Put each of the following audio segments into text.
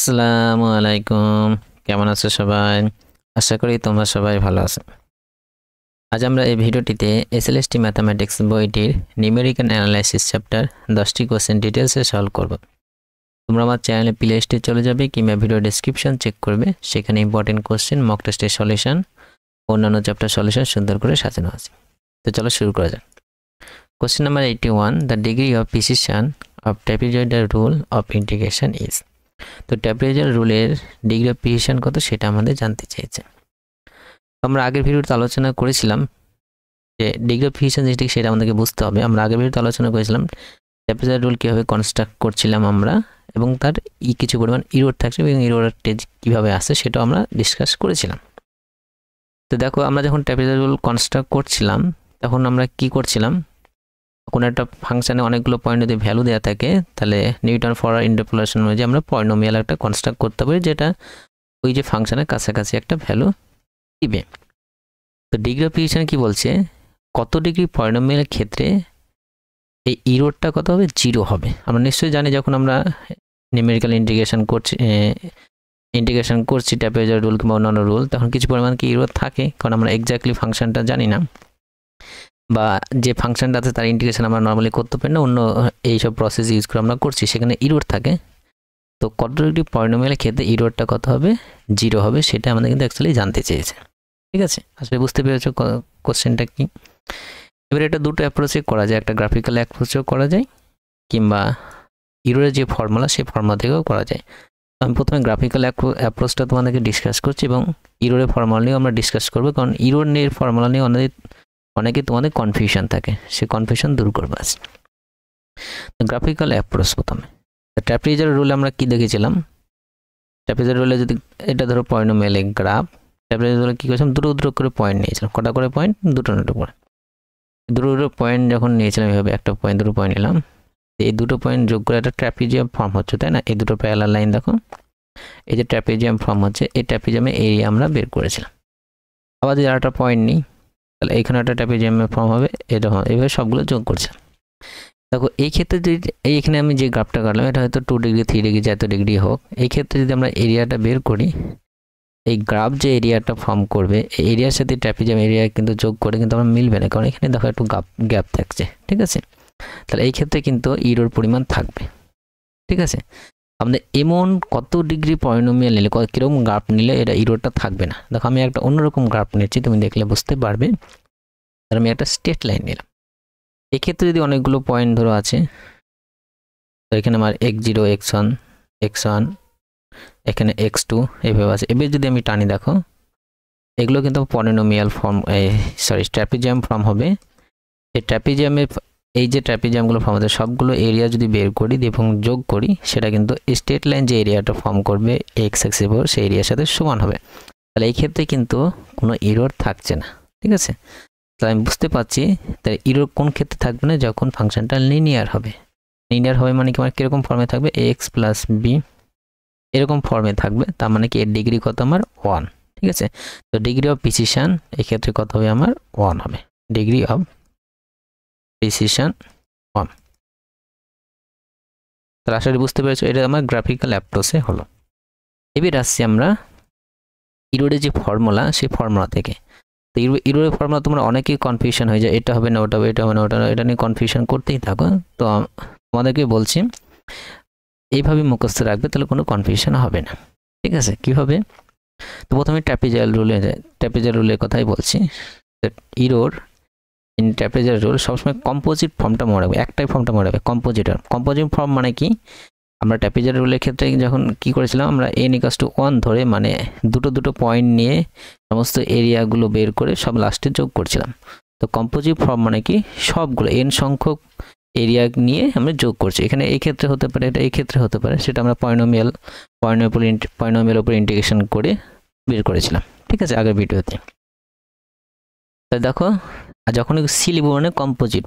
আসসালামু আলাইকুম, কেমন আছো সবাই? আশা করি তোমরা সবাই ভালো আছো। আজ আমরা এই ভিডিওটিতে এসএলএসটি ম্যাথমেটিক্স বইটির নিউমেরিক্যাল অ্যানালাইসিস চ্যাপ্টার 10টি কোশ্চেন ডিটেলসে সলভ করব। তোমরা আমার চ্যানেলে প্লে লিস্টে চলে যাবে কিংবা ভিডিও ডেসক্রিপশন চেক করবে, সেখানে ইম্পর্টেন্ট কোশ্চেন, মক টেস্টের সলিউশন, অন্যান্য চ্যাপ্টার সলিউশন সুন্দর করে সাজানো আছে। তো চলো শুরু করা যাক। Question number 81, the degree of precision of trapezoidal rule of integration is. তো ট্র্যাপিজয়েডাল রুলের ডিগ্রি অফ প্রিসিশন কত সেটা আমাদের জানতে চেয়েছে। আমরা আগের ভিডিওতে আলোচনা করেছিলাম যে ডিগ্রি অফ প্রিসিশন যেটি সেটা আমাদেরকে বুঝতে হবে। আমরা আগের ভিডিওতে আলোচনা করেছিলাম ট্র্যাপিজয়েডাল রুল কীভাবে কনস্ট্রাক্ট করছিলাম আমরা, এবং তার কিছু পরিমাণ ইরোর থাকছে এবং ইরোরটা কীভাবে আসে সেটাও আমরা ডিসকাস করেছিলাম। তো দেখো, আমরা যখন ট্র্যাপিজয়েডাল রুল কনস্ট্রাক্ট করছিলাম তখন আমরা কি করছিলাম, কোনো একটা ফাংশানে অনেকগুলো পয়েন্ট যদি ভ্যালু দেওয়া থাকে তাহলে নিউটন ফরওয়ার্ড ইন্টারপোলেশন অনুযায়ী আমরা পলিনোমিয়াল একটা কনস্ট্রাক্ট করতে পারি, যেটা ওই যে ফাংশনের কাছাকাছি একটা ভ্যালু দিবে। তো ডিগ্রি অফ প্রিসিশন কি বলছে, কত ডিগ্রি পলিনোমিয়ালের ক্ষেত্রে এই ইরোরটা কত হবে, 0 হবে। আমরা নিশ্চয়ই জানি যখন আমরা নিউমেরিক্যাল ইন্টিগ্রেশন করছি ট্র্যাপিজয়েডাল রুল কিংবা অন্যান্য রুল, তখন কিছু পরিমাণ কি ইরোর থাকে, কারণ আমরা এক্স্যাক্টলি ফাংশনটা জানি না, বা যে ফাংশনটা আছে তার ইন্টিগ্রেশন আমরা নর্মালি করতে পারি না, অন্য এইসব প্রসেস ইউজ করে আমরা করছি, সেখানে ইরোর থাকে। তো কত ডিগ্রি পলিনোমিয়ালের ক্ষেত্রে ইরোরটা কত হবে, 0 হবে, সেটা আমাদের কিন্তু অ্যাকচুয়ালি জানতে চেয়েছে। ঠিক আছে, আসলে বুঝতে পেরেছো কোশ্চেনটা কি। এবার এটা দুটো অ্যাপ্রোচে করা যায়, একটা গ্রাফিক্যাল অ্যাপ্রোচেও করা যায় কিংবা ইরোরের যে ফর্মুলা সেই ফর্মুলা থেকেও করা যায়। আমি প্রথমে গ্রাফিক্যাল অ্যাপ্রোচটা তোমাদেরকে ডিসকাস করছি এবং ইরোরের ফর্মুলা নিয়েও আমরা ডিসকাস করবো, কারণ ইরোর নিয়ে ফর্মুলা নিয়ে অনেকে তোমাদের কনফিউশন থাকে, সে কনফিউশন দূর করবে আজ। গ্রাফিক্যাল অ্যাপ্রোচ প্রথমে ট্র্যাপিজয়েডাল রুলে আমরা কি দেখেছিলাম, ট্র্যাপিজয়েডাল রুলে যদি এটা ধরো পলিনোমিয়াল গ্রাফ, ট্র্যাপিজয়েডাল রুলে কী করেছিলাম, দুটো করে পয়েন্ট নিয়েছিলাম। কটা করে পয়েন্ট, দুটো করে। দুটো পয়েন্ট যখন নিয়েছিলাম এভাবে, একটা পয়েন্ট দুটো পয়েন্ট নিলাম, এই দুটো পয়েন্ট যোগ করে একটা ট্র্যাপিজিয়াম ফর্ম হচ্ছে, তাই না? এই দুটো প্যারালাল লাইন দেখো, এই যে ট্র্যাপিজিয়াম ফর্ম হচ্ছে, এই ট্র্যাপিজিয়ামে এরিয়া আমরা বের করেছিলাম। আবার যদি আরেকটা পয়েন্ট নিই তাহলে এখানে একটা ট্র্যাপিজিয়ামের ফর্ম হবে, এটা হবে, এইভাবে সবগুলো যোগ করছে। দেখো এই ক্ষেত্রে যদি এইখানে আমি যে গ্রাফটা কাটলাম এটা হয়তো 2 ডিগ্রি 3 ডিগ্রি যত ডিগ্রি হোক, এই ক্ষেত্রে যদি আমরা এরিয়াটা বের করি, এই গ্রাফ যে এরিয়াটা ফর্ম করবে এই এরিয়ার সাথে ট্র্যাপিজিয়াম এরিয়া কিন্তু যোগ করে কিন্তু আমরা মিলবে না, কারণ এখানে দেখো একটু গ্যাপ থাকছে। ঠিক আছে, তাহলে এই ক্ষেত্রে কিন্তু ইরোর পরিমাণ থাকবে। ঠিক আছে, আমাদের এমন কত ডিগ্রি পলিনোমিয়াল নিলে, কীরকম গ্রাফ নিলে এটা ইরোরটা থাকবে না। দেখো আমি একটা অন্যরকম গ্রাফ নিচ্ছি, তুমি দেখলে বুঝতে পারবে। তাহলে আমি একটা স্ট্রেট লাইন নিলাম। এক্ষেত্রে যদি অনেকগুলো পয়েন্ট ধরো আছে, তো এখানে আমার x0 x1 এখানে x2 এইভাবে আছে। এবার যদি আমি টানি, দেখো এগুলো কিন্তু পলিনোমিয়াল ফর্ম, ট্র্যাপিজিয়াম ফর্ম হবে। এই ট্র্যাপিজিয়ামে এই যে ট্র্যাপিজিয়ামগুলো ফর্ম হবে সবগুলো এরিয়া যদি বের করি এবং যোগ করি, সেটা কিন্তু স্ট্রেট লাইন যে এরিয়াটা ফর্ম করবে এক্স অ্যাক্সিসের উপর সেই এরিয়ার সাথে সমান হবে। তাহলে এই ক্ষেত্রে কিন্তু কোনো ইরোর থাকছে না। ঠিক আছে, তাহলে আমি বুঝতে পারছি তাই ইরোর কোন ক্ষেত্রে থাকবে না, যখন ফাংশনটা লিনিয়ার হবে। লিনিয়ার হবে মানে কি, আমার কীরকম ফর্মে থাকবে, এক্স প্লাস বি এরকম ফর্মে থাকবে, তার মানে কি এর ডিগ্রি কত আমার 1। ঠিক আছে, তো ডিগ্রি অফ প্রিসিশন এক্ষেত্রে কত হবে, আমার 1 হবে, ডিগ্রি অফ প্রিসিশন 1। তাহলে আশা করি বুঝতে পেরেছো, এটা আমার গ্রাফিক্যাল অ্যাপ্রোচে হলো। এবার আসছি আমরা ইরোরের যে ফর্মুলা সেই ফর্মুলা থেকে। তো ইরোরের ফর্মুলা তোমরা অনেকেই কনফিউশন হয়ে যায়, এটা হবে না ওটা হবে, এটা হবে না ওটা, এটা নিয়ে কনফিউশন করতেই থাকো। তো তোমাদেরকে বলছি এইভাবে মুখস্থ রাখবে, তাহলে কোনো কনফিউশন হবে না। ঠিক আছে, কীভাবে, তো প্রথমে ট্র্যাপিজয়েডাল রুলের কথাই বলছি। ইরোর ইন ট্র্যাপিজয়েডাল রুল সবসময় কম্পোজিট ফর্মটা মনে রাখবে, একটাই ফর্মটা মনে রাখবে, কম্পোজিট ফর্ম। মানে কি, আমরা ট্র্যাপিজয়েডাল রুলের ক্ষেত্রে যখন কি করেছিলাম, আমরা n=1 ধরে মানে দুটো পয়েন্ট নিয়ে সমস্ত এরিয়াগুলো বের করে সব লাস্টে যোগ করছিলাম। তো কম্পোজিট ফর্ম মানে কি, সবগুলো n সংখ্যক এরিয়া নিয়ে আমরা যোগ করছি। এখানে এই ক্ষেত্রে হতে পারে, এটা এই ক্ষেত্রে হতে পারে, সেটা আমরা পলিনোমিয়াল উপর ইন্টিগ্রেশন করে বের করেছিলাম। ঠিক আছে, আগের ভিডিওতে। তাই দেখো, আর যখন সি লিখব মানে কম্পোজিট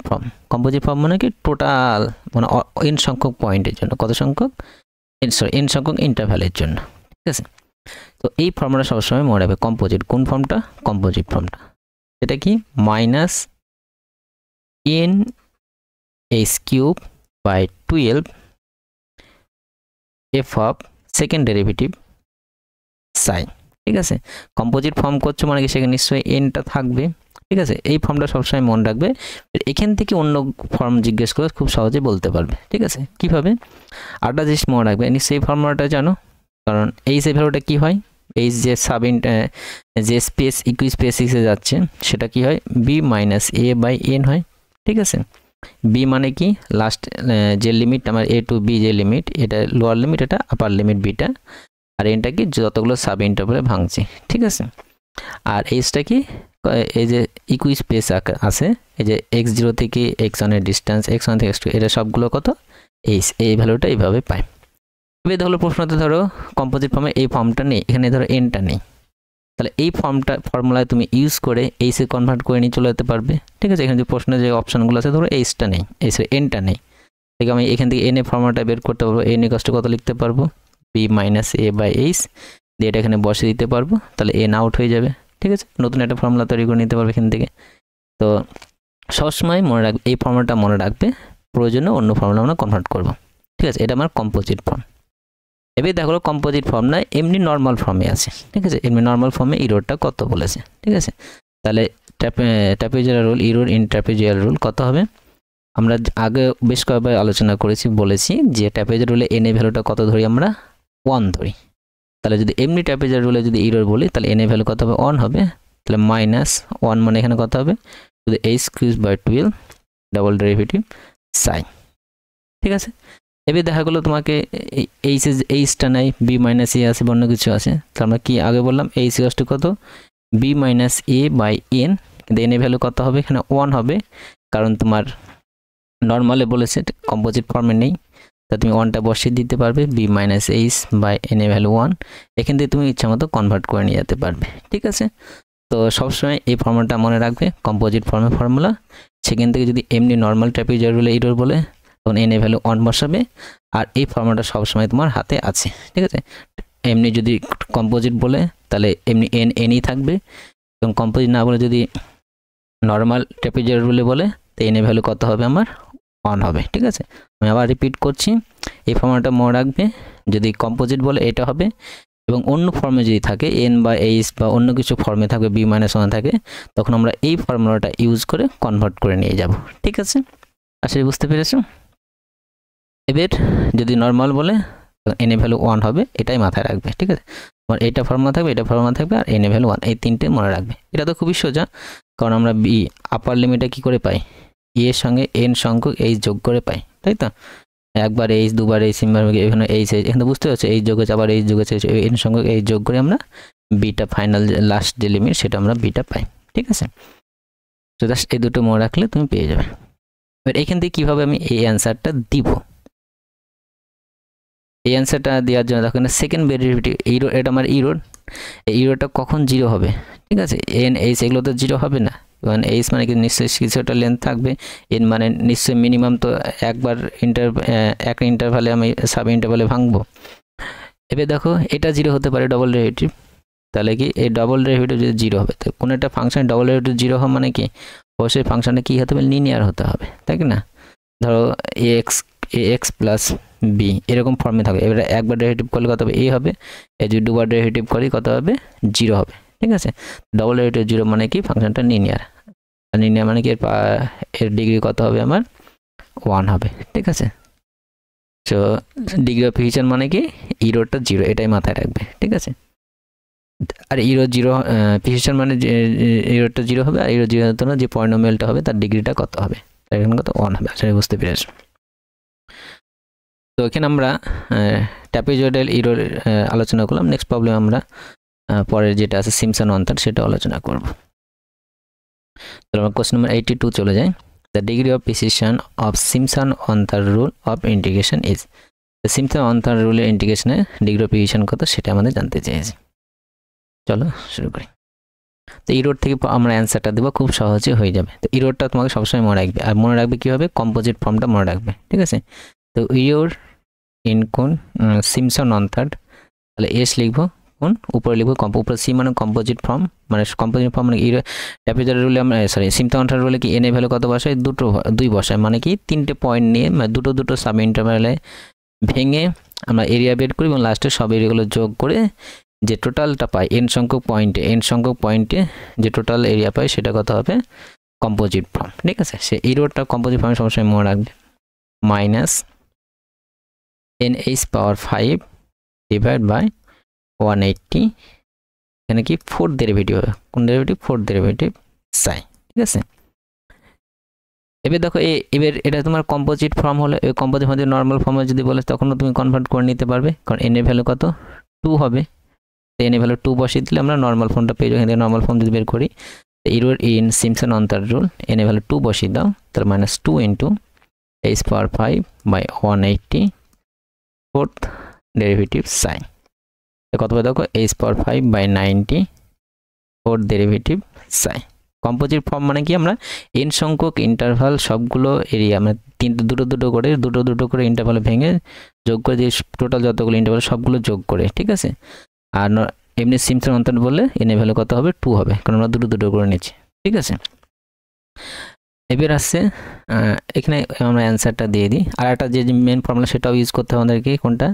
ফর্ম মানে কি, টোটাল মানে n সংখ্যক পয়েন্টের জন্য, কত সংখ্যক, n সংখ্যক ইন্টারভ্যালের জন্য। ঠিক আছে, তো এই ফর্মুলা সবসময় মনে রাখবে, কম্পোজিট, কোন ফর্মটা, কম্পোজিট ফর্মটা। এটা কি, -n(h³ / 12 f of second derivative সাই, ঠিক আছে। কম্পোজিট ফর্ম করছো মানে কি সেখানে নিশ্চয়ই এনটা থাকবে, ঠিক আছে। এই ফর্মটা সবসময় মনে রাখবে, এখান থেকে অন্য ফর্ম জিজ্ঞেস করে খুব সহজে বলতে পারবে, ঠিক আছে। কিভাবে আরেকটা জিনিস মনে রাখবে, নিশ্চয়ই এই ফর্মুলাটা জানো, কারণ এইচ এর ভ্যালুটা কি হয়, এইচ যে যে স্পেস ইকুই স্পেসিসে যাচ্ছে সেটা কি হয় B minus A by N হয়, ঠিক আছে। বি মানে কি লাস্ট যে লিমিট আমার এ টু বি যে লিমিট, এটা লোয়ার লিমিট, এটা আপার লিমিট বিটা, আর এনটা কি যতগুলো সাব ইন্টারভ্যালে ভাঙছে, ঠিক আছে। আর এইচটা কি এই যে ইকুই স্পেস আছে, এই যে x0 থেকে x1 এর ডিস্টেন্স, x1 থেকে x2, এটা সবগুলো কত এইচ, এই ভ্যালুটা এইভাবে পাই। এবার ধরো প্রশ্নতে ধরো কম্পোজিট ফর্মে এই ফর্মটা নেই, এখানে ধরো এনটা নেই, তাহলে এই ফর্মুলায় তুমি ইউজ করে এইচে কনভার্ট করে নিয়ে চলে যেতে পারবে, ঠিক আছে। এখানে যে প্রশ্নে যে অপশনগুলো আছে ধরো এইচটা নেই, এইচের এনটা নেই, ঠিক আমি এখান থেকে এন এর ফর্মুলাটা বের করতে পারবো, এন ইকুয়াল টু কত লিখতে পারবো B minus A by H, দিয়ে এটা এখানে বসে দিতে পারবো, তাহলে এন আউট হয়ে যাবে, ঠিক আছে। নতুন একটা ফর্মুলা তৈরি করে নিতে পারবে এখান থেকে। তো সবসময় মনে রাখবে এই ফর্মুলাটা মনে রাখবে, প্রয়োজনে অন্য ফর্মুলা আমরা কনভার্ট করবো, ঠিক আছে। এটা আমার কম্পোজিট ফর্ম। এবার দেখো কম্পোজিট ফর্ম না এমনি নর্মাল ফর্মে আছে, ঠিক আছে। এমনি নর্মাল ফর্মে ইরোরটা কত বলেছে, ঠিক আছে। তাহলে ট্র্যাপিজুয়াল রুল, ইরোর ইন ট্র্যাপিজুয়াল রুল কত হবে, আমরা আগে বেশ কয়েকবার আলোচনা বলেছি যে ট্র্যাপিজুয়াল রুলে এন এর ভ্যালুটা কত ধরি আমরা 1 ধরি, তাহলে যদি এমনি ট্র্যাপিজুয়াল রুলে যদি ইরোর বলি তাহলে এন এর ভ্যালু কত হবে 1 হবে, তাহলে -1 মানে এখানে কত হবে যদি h^2/12 ডাবল ডেরিভেটিভ সাই, ঠিক আছে। এবার দেখা গেলো তোমাকে এইচটা নাই, বি মাইনাস এ আছে, অন্য কিছু আছে, তাহলে আমরা কি আগে বললাম এইচ ইকুয়াল টু কত B minus A by N, কিন্তু এন এর ভ্যালু কত হবে এখানে 1 হবে, কারণ তোমার নর্মালে বলেছে কম্পোজিট ফর্মে নেই, তা তুমি 1টা বসিয়ে দিতে পারবে, B minus H by N এর ভ্যালু 1, এখান থেকে তুমি ইচ্ছা মতো কনভার্ট করে নিয়ে যেতে পারবে, ঠিক আছে। তো সবসময় এই ফর্মুলাটা মনে রাখবে, কম্পোজিট ফর্মের ফর্মুলা, সেখান থেকে যদি এমনি নর্মাল ট্র্যাপিজুয়াল রুলে ইরোর বলে তখন এন এর ভ্যালু 1 বসাবে, আর এই ফর্মুলাটা সবসময় তোমার হাতে আছে, ঠিক আছে। এমনি যদি কম্পোজিট বলে তাহলে এমনি এনই থাকবে, এবং কম্পোজিট না বলে যদি নর্মাল ট্র্যাপিজুয়াল রুলে বলে তো এন এর ভ্যালু কত হবে আমার 1 হবে, ঠিক আছে। আমি আবার রিপিট করছি, এই ফর্মুলাটা মনে রাখবে, যদি কম্পোজিট বলে এটা হবে, এবং অন্য ফর্মে যদি থাকে এন বা এইচ বা অন্য কিছু ফর্মে থাকবে বি মাইনাস 1 থাকে, তখন আমরা এই ফর্মুলাটা ইউজ করে কনভার্ট করে নিয়ে যাব, ঠিক আছে। আশা করি বুঝতে পেরেছো। এবার যদি নর্মাল বলে এন এর ভ্যালু 1 হবে, এটাই মাথায় রাখবে, ঠিক আছে। তোমার এটা ফর্মুলা থাকবে, এটা ফর্মুলা থাকবে, আর এন এর ভ্যালু 1, এই তিনটে মনে রাখবে। এটা তো খুবই সোজা, কারণ আমরা বি আপার লিমিটে কি করে পাই, ই এর সঙ্গে এন সংখ্যক এইচ যোগ করে পাই, তাই তো। একবার এইচ, দুবার এইচ, তিনবার এখানে এইচ, এখানে বুঝতে পারছো এইচ যোগ হচ্ছে, আবার এইচ যোগ হচ্ছে, এন সংখ্যক এইচ যোগ করে আমরা বিটা ফাইনাল লাস্ট যে লিমিট সেটা আমরা বিটা পাই, ঠিক আছে। তো জাস্ট এই দুটো মনে রাখলে তুমি পেয়ে যাবে। এবার এখান থেকে কীভাবে আমি এই অ্যান্সারটা দিব, এই অ্যান্সারটা দেওয়ার জন্য দেখো সেকেন্ড ডেরিভেটিভ ইরো, এটা আমার ইরোর, এই ইরোটা কখন 0 হবে, ঠিক আছে। এন এইচ এগুলো তো 0 হবে না, কারণ এইচ মানে কি নিশ্চয়ই কিছুটা লেন্থ থাকবে, এন মানে নিশ্চয়ই মিনিমাম তো একবার এক ইন্টারভালে আমি সাব ইন্টারভালে ভাঙবো। এবার দেখো এটা 0 হতে পারে ডবল ডেরিভেটিভ, তাহলে কি এই ডবল ডেরিভেটিভ যদি 0 হবে, তো কোনো একটা ফাংশন ডবল ডেরিভেটিভ 0 হওয়া মানে কি অবশ্যই ফাংশনটা কী হতে হবে লিনিয়ার হতে হবে, তাই না। ধরো এক্স প্লাস বি এরকম ফর্মে থাকবে, এবারে একবার ডেরিভেটিভ করলে কত হবে এ হবে, এই যদি দুবার ডেরিভেটিভ করি কত হবে 0 হবে, ঠিক আছে। ডবল ডেরিভেটিভ 0 মানে কি ফাংশনটা লিনিয়ার, লিনিয়ার মানে কি এর ডিগ্রি কত হবে আমার 1 হবে, ঠিক আছে। তো ডিগ্রি অফ ফিউচার মানে কি ইরোটা 0, এটাই মাথায় রাখবে, ঠিক আছে। আর ইরো 0 ফিউচার মানে ইরোটা 0 হবে, আর ইরো 0 হতো না যে পলিনোমিয়ালটা হবে তার ডিগ্রিটা কত হবে, এখানে কত 1 হবে। আসলে বুঝতে পেরেছো। তো এখানে আমরা ট্র্যাপিজয়েডাল ইরোর আলোচনা করলাম। নেক্সট প্রবলেম আমরা পরের যেটা আছে সিম্পসন অন্তর সেটা আলোচনা করব। তো আমরা কোশ্চেন নাম্বার 82 চলে যাই। The degree of precision of Simpson অন্তর rule of integration is, Simpson অন্তর রুলের ইন্টিগ্রেশনের ডিগ্রি অফ প্রিসিশন কত সেটা আমাদের জানতে চেয়েছি। চলো শুরু করি। তো ইরোড থেকে আমরা অ্যান্সারটা দেবো, খুব সহজে হয়ে যাবে। তো ইরোডটা তোমাকে সবসময় মনে রাখবে, আর মনে রাখবে কীভাবে কম্পোজিট ফর্মটা মনে রাখবে, ঠিক আছে। তো ইয়োর ইন কোন সিম্পসন অন্তর, তাহলে এস লিখবো, কোন উপরে লিখবো উপরে সি মানে কম্পোজিট ফর্ম, মানে কম্পোজিট ফর্ম মানে ইরো ট্র্যাপিজয়েডাল রুলে আমরা সিম্পসন অন্তর রুলে কি এন এর ভ্যালু কত বসায় 2 বসায়, মানে কি 3টে পয়েন্ট নিয়ে দুটো সাব ইন্টারভ্যালে ভেঙে আমরা এরিয়া বের করি এবং লাস্টে সব এরিয়াগুলো যোগ করে যে টোটালটা পাই n সংখ্যক পয়েন্টে যে টোটাল এরিয়া পাই সেটা কত হবে কম্পোজিট ফর্ম। ঠিক আছে, সে ইরোডটা কম্পোজিট ফর্মে সবসময় মনে রাখবে minus NH power 5 divide by 180, এখানে কি ফোর্থ ডেরিভেটিভ হবে, কোন ডেরিভেটিভ ফোর্থ ডেরিভেটিভ সাই। ঠিক আছে, এবার দেখো এবার এটা তোমার কম্পোজিট ফর্ম হলো, এই কম্পোজিট ফর্ম নর্মাল ফর্মে যদি বলে তখনও তুমি কনভার্ট করে নিতে পারবে, কারণ n এর ভ্যালু কত 2 হবে, n এর ভ্যালু 2 বসিয়ে দিলে আমরা নর্মাল ফর্মটা পেয়ে যাই। এখানে নর্মাল ফর্ম যদি বের করি ইরোড ইন সিম্পসন অন্তর রুল, n এর ভ্যালু 2 বসিয়ে দাও, তার minus 2 into h power 5 by 180 fourth derivative sign, কত হবে দেখো h power 5 by 90 fourth derivative sign. Composite form মানে কি আমরা n সংখ্যক ইন্টারভাল সবগুলো এরিয়া মানে দুটো করে ইন্টারভাল ভেঙে যোগ করে যে টোটাল যতগুলো ইন্টারভাল সবগুলো যোগ করে। ঠিক আছে, আর এমনি সিম্পসন অন্তর বললে n এর ভ্যালু কত হবে 2 হবে, কারণ আমরা দুটো করে নিচ্ছি। ঠিক আছে, এবার আসছে এখানে আমরা অ্যান্সারটা দিয়ে দিই। আর একটা যে মেন ফর্মুলা সেটাও ইউজ করতে হবে আমাদেরকে, কোনটা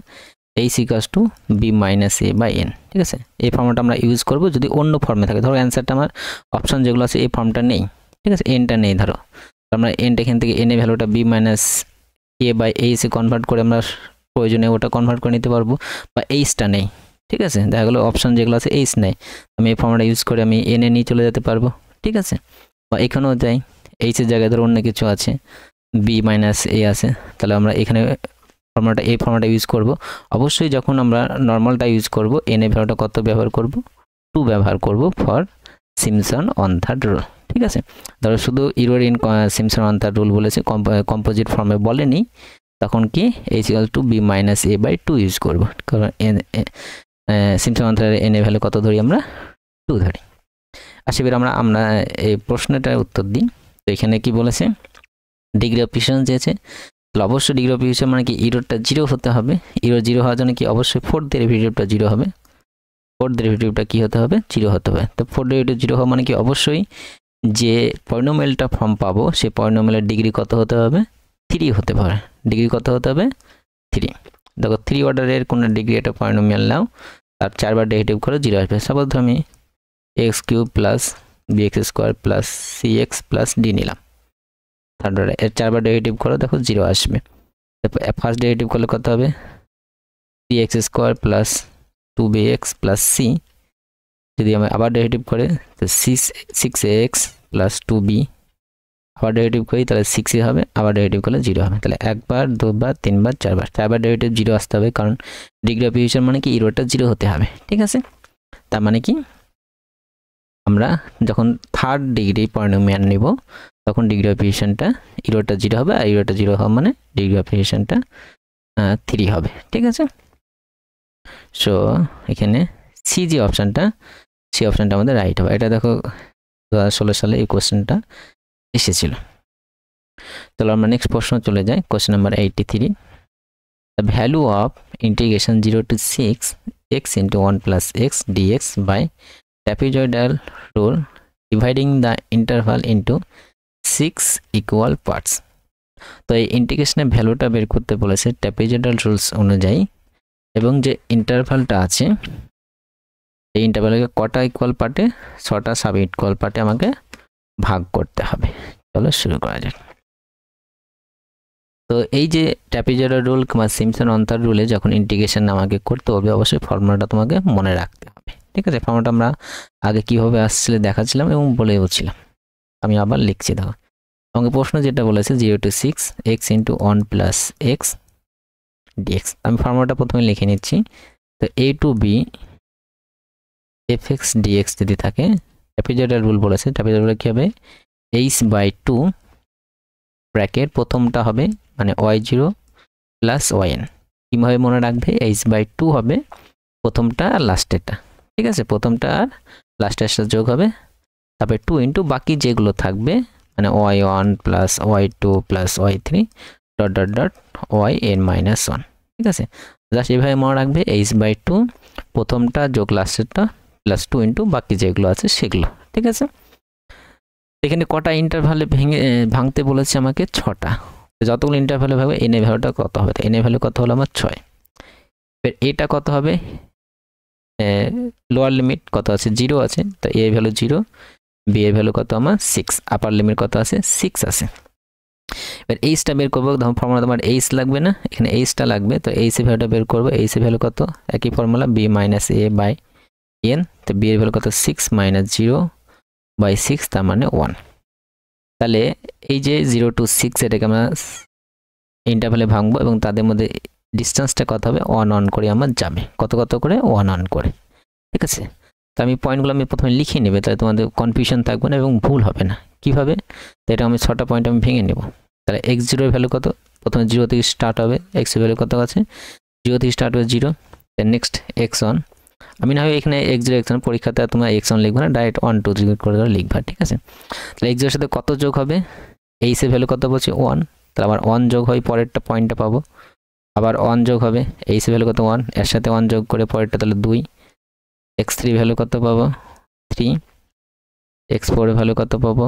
h equals to b minus a by n। ঠিক আছে, এই ফর্মুলাটা আমরা ইউজ করব যদি অন্য ফর্মে থাকে, ধরো অ্যান্সারটা আমার অপশন যেগুলো আছে এই ফর্মটা নেই। ঠিক আছে, এনটা নেই, ধরো আমরা এনটা এখান থেকে এন এর ভ্যালুটা b minus a by h এ কনভার্ট করে আমরা প্রয়োজনে ওটা কনভার্ট করে নিতে পারবো, বা এইচটা নেই। ঠিক আছে, দেখা গেলো অপশন যেগুলো আছে এইচ নেই, আমি এই ফর্মুলাটা ইউজ করে আমি এন এ নিয়ে চলে যেতে পারবো। ঠিক আছে, বা এখানেও যাই এইচ এর জায়গায় ধরো অন্য কিছু আছে b মাইনাস a আছে, তাহলে আমরা এখানে এই ফর্মুলাটা ইউজ করব। অবশ্যই যখন আমরা নর্মালটা ইউজ করব n এর ভ্যালুটা কত ব্যবহার করব 2 ব্যবহার করব for Simpson one third rule. ঠিক আছে, ধরো শুধু error in Simpson one third rule বলেছে, কম্পোজিট ফর্মে বলেনি, তখন কি h equal to b minus a by 2 use করব, কারণ সিম্পসন অন থার্ড n এর ভ্যালু কত ধরি আমরা 2 ধরি। আসি এবার আমরা এই প্রশ্নটার উত্তর দিই। তো এখানে কি বলেছে ডিগ্রি অফ প্রিসিশন চেয়েছে, অবশ্যই ডিগ্রি অফ প্রিসিশন মানে কি ইরোডটা 0 হতে হবে, ইরোড 0 হওয়ার জন্য কি অবশ্যই ফোর্থ ডেরিভেটিভটা 0 হবে, ফোর্থ ডেরিভেটিভটা কি হতে হবে 0 হতে হবে। তো ফোর্থ ডেরিভেটিভ 0 হওয়া মানে কি অবশ্যই যে পলিনোমিয়ালটা ফর্ম পাবো সেই পলিনোমিয়ালের ডিগ্রি কত হতে হবে 3 হতে পারে, ডিগ্রি কত হতে হবে 3। দেখো 3 অর্ডারের কোন ডিগ্রি একটা পলিনোমিয়াল নাও, আর 4 বার ডেরিভেটিভ করে 0 আসবে। সাপোজ আমি x³ plus bx² plus cx plus d নিলাম, থার্ড অর্ডার এর 4 বার ডেরিভেটিভ করো, দেখো 0 আসবে। ফার্স্ট ডেরিভেটিভ করলে কত হবে 3x² plus 2bx plus c, যদি আমি আবার ডেরিভেটিভ করে তো 6ax প্লাস 2b, আবার ডেরিভেটিভ করি তাহলে 6a হবে, আবার ডেরিভেটিভ করলে 0 হবে। তাহলে একবার, দুবার, তিনবার, চারবার, 4 বার ডেরিভেটিভ 0 আসতে হবে, কারণ ডিগ্রি অফ প্রিসিশন মানে কি ইরোডটা 0 হতে হবে। ঠিক আছে, তার মানে কি আমরা যখন থার্ড ডিগ্রি পলিনোমিয়াল নিব তখন ডিগ্রি অফ প্রিসিশনটা ইরোডটা 0 হবে, আর ইরোডটা 0 হওয়া মানে ডিগ্রি অফ প্রিসিশনটা 3 হবে। ঠিক আছে, সো এখানে সি যে অপশনটা, সেই অপশনটা আমাদের রাইট হবে। এটা দেখো 2016 সালে এই কোশ্চেনটা এসেছিল। চলো আমরা নেক্সট প্রশ্ন চলে যাই, question number 83। The value of integration 0 to 6 x into 1 plus x dx by trapezoidal rule dividing the interval into 6 equal parts। তো এই ইন্টিগ্রেশনের ভ্যালুটা বের করতে বলেছে ট্র্যাপিজয়েডাল রুলস অনুযায়ী, এবং যে ইন্টারভালটা আছে এই ইন্টারভালকে কটা ইকুয়াল পার্টে, 6টা সাব ইকুয়াল পার্টে আমাকে ভাগ করতে হবে। চলো শুরু করা যাক। তো এই যে ট্র্যাপিজয়েডাল রুল কিংবা সিম্পসন অন থার্ড রুলে যখন ইন্টিগ্রেশন আমাকে করতে হবে অবশ্যই ফর্মুলাটা তোমাকে মনে রাখতে হবে। ঠিক আছে, ফর্মুলাটা আমরা আগে কিভাবে আসছিল দেখাচ্ছিলাম এবং বলেওছিলাম, আমি আবার লিখছি। দেখো আমাকে প্রশ্ন যেটা বলেছে 0 to 6 x into 1 plus x dx, আমি ফর্মুলাটা প্রথমে লিখে নিচ্ছি। তো a to b fx dx যদি থাকে, ট্র্যাপিজয়েডাল রুল বলেছে, ট্র্যাপিজয়েডাল রুলে কি হবে h/2 ব্র্যাকেট প্রথমটা হবে মানে y0 প্লাস yn, কিভাবে মনে রাখবে h/2 হবে প্রথমটা আর লাস্টেরটা। ঠিক আছে, প্রথমটা আর লাস্টের সাথে যোগ হবে, তারপরে 2 ইন্টু বাকি যেগুলো থাকবে মানে y1 plus y2 plus y3 dot dot dot yn minus 1। ঠিক আছে, জাস্ট এইভাবে মনে রাখবে h/2 প্রথমটা যোগ লাস্টেরটা প্লাস 2 ইন্টু বাকি যেগুলো আছে সেগুলো। ঠিক আছে, এখানে কটা ইন্টারভালে ভাঙতে বলেছে আমাকে 6টা, যতগুলো ইন্টারভালে ভাঙবে n এর ভ্যালুটা কত হবে, n এর ভ্যালু কত হলো আমার 6। এবার এটা কত হবে, লোয়ার লিমিট কত আছে 0 আছে, তো a ভ্যালু 0, b এর ভ্যালু কত আমার 6, আপার লিমিট কত আছে 6 আছে। এবার এইচটা বের করবো, তখন ফর্মুলা তোমার এইচ লাগবে না, এখানে এইচটা লাগবে, তো এইচ এর ভ্যালুটা বের করবো। এইচ এর ভ্যালু কত, একই formula b minus a by n, তো b এর ভ্যালু কত 6 মাইনাস 0 বাই 6, তার মানে 1। তাহলে এই যে 0 to 6 এটাকে আমরা ইন্টারভ্যালে ভাঙবো এবং তাদের মধ্যে ডিস্টেন্সটা কত হবে 1 1 করে আমার যাবে, কত কত করে 1 1 করে, ঠিক আছে। তো আমি পয়েন্টগুলো আমি প্রথমে লিখে নেবে, তাহলে তোমাদের কনফিউশন থাকবে না এবং ভুল হবে না। কিভাবে, তো এটা আমি 6টা পয়েন্ট আমি ভেঙে নেব। তাহলে x0 এর ভ্যালু কত, প্রথমে 0 থেকে স্টার্ট হবে, x এর ভ্যালু কত আছে 0 থেকে স্টার্ট হবে 0, দেন নেক্সট x1, আমি না হয় এখানে x0 x1 পরীক্ষাতে তোমরা x1 লিখবে না, ডাইরেক্ট 1 2 3 করে লিখবা, ঠিক আছে। তাহলে x0 এর সাথে কত যোগ হবে, এইচ এর ভ্যালু কত বলছি 1, তাহলে আবার 1 যোগ হয় পরেরটা পয়েন্টটা পাবো, আবার 1 যোগ হবে, এইচ এর ভ্যালু কত 1, এর সাথে 1 যোগ করে পরেরটা তাহলে 2, x3 ভ্যালু কত পাবো 3, x4 এর ভ্যালু কত পাবো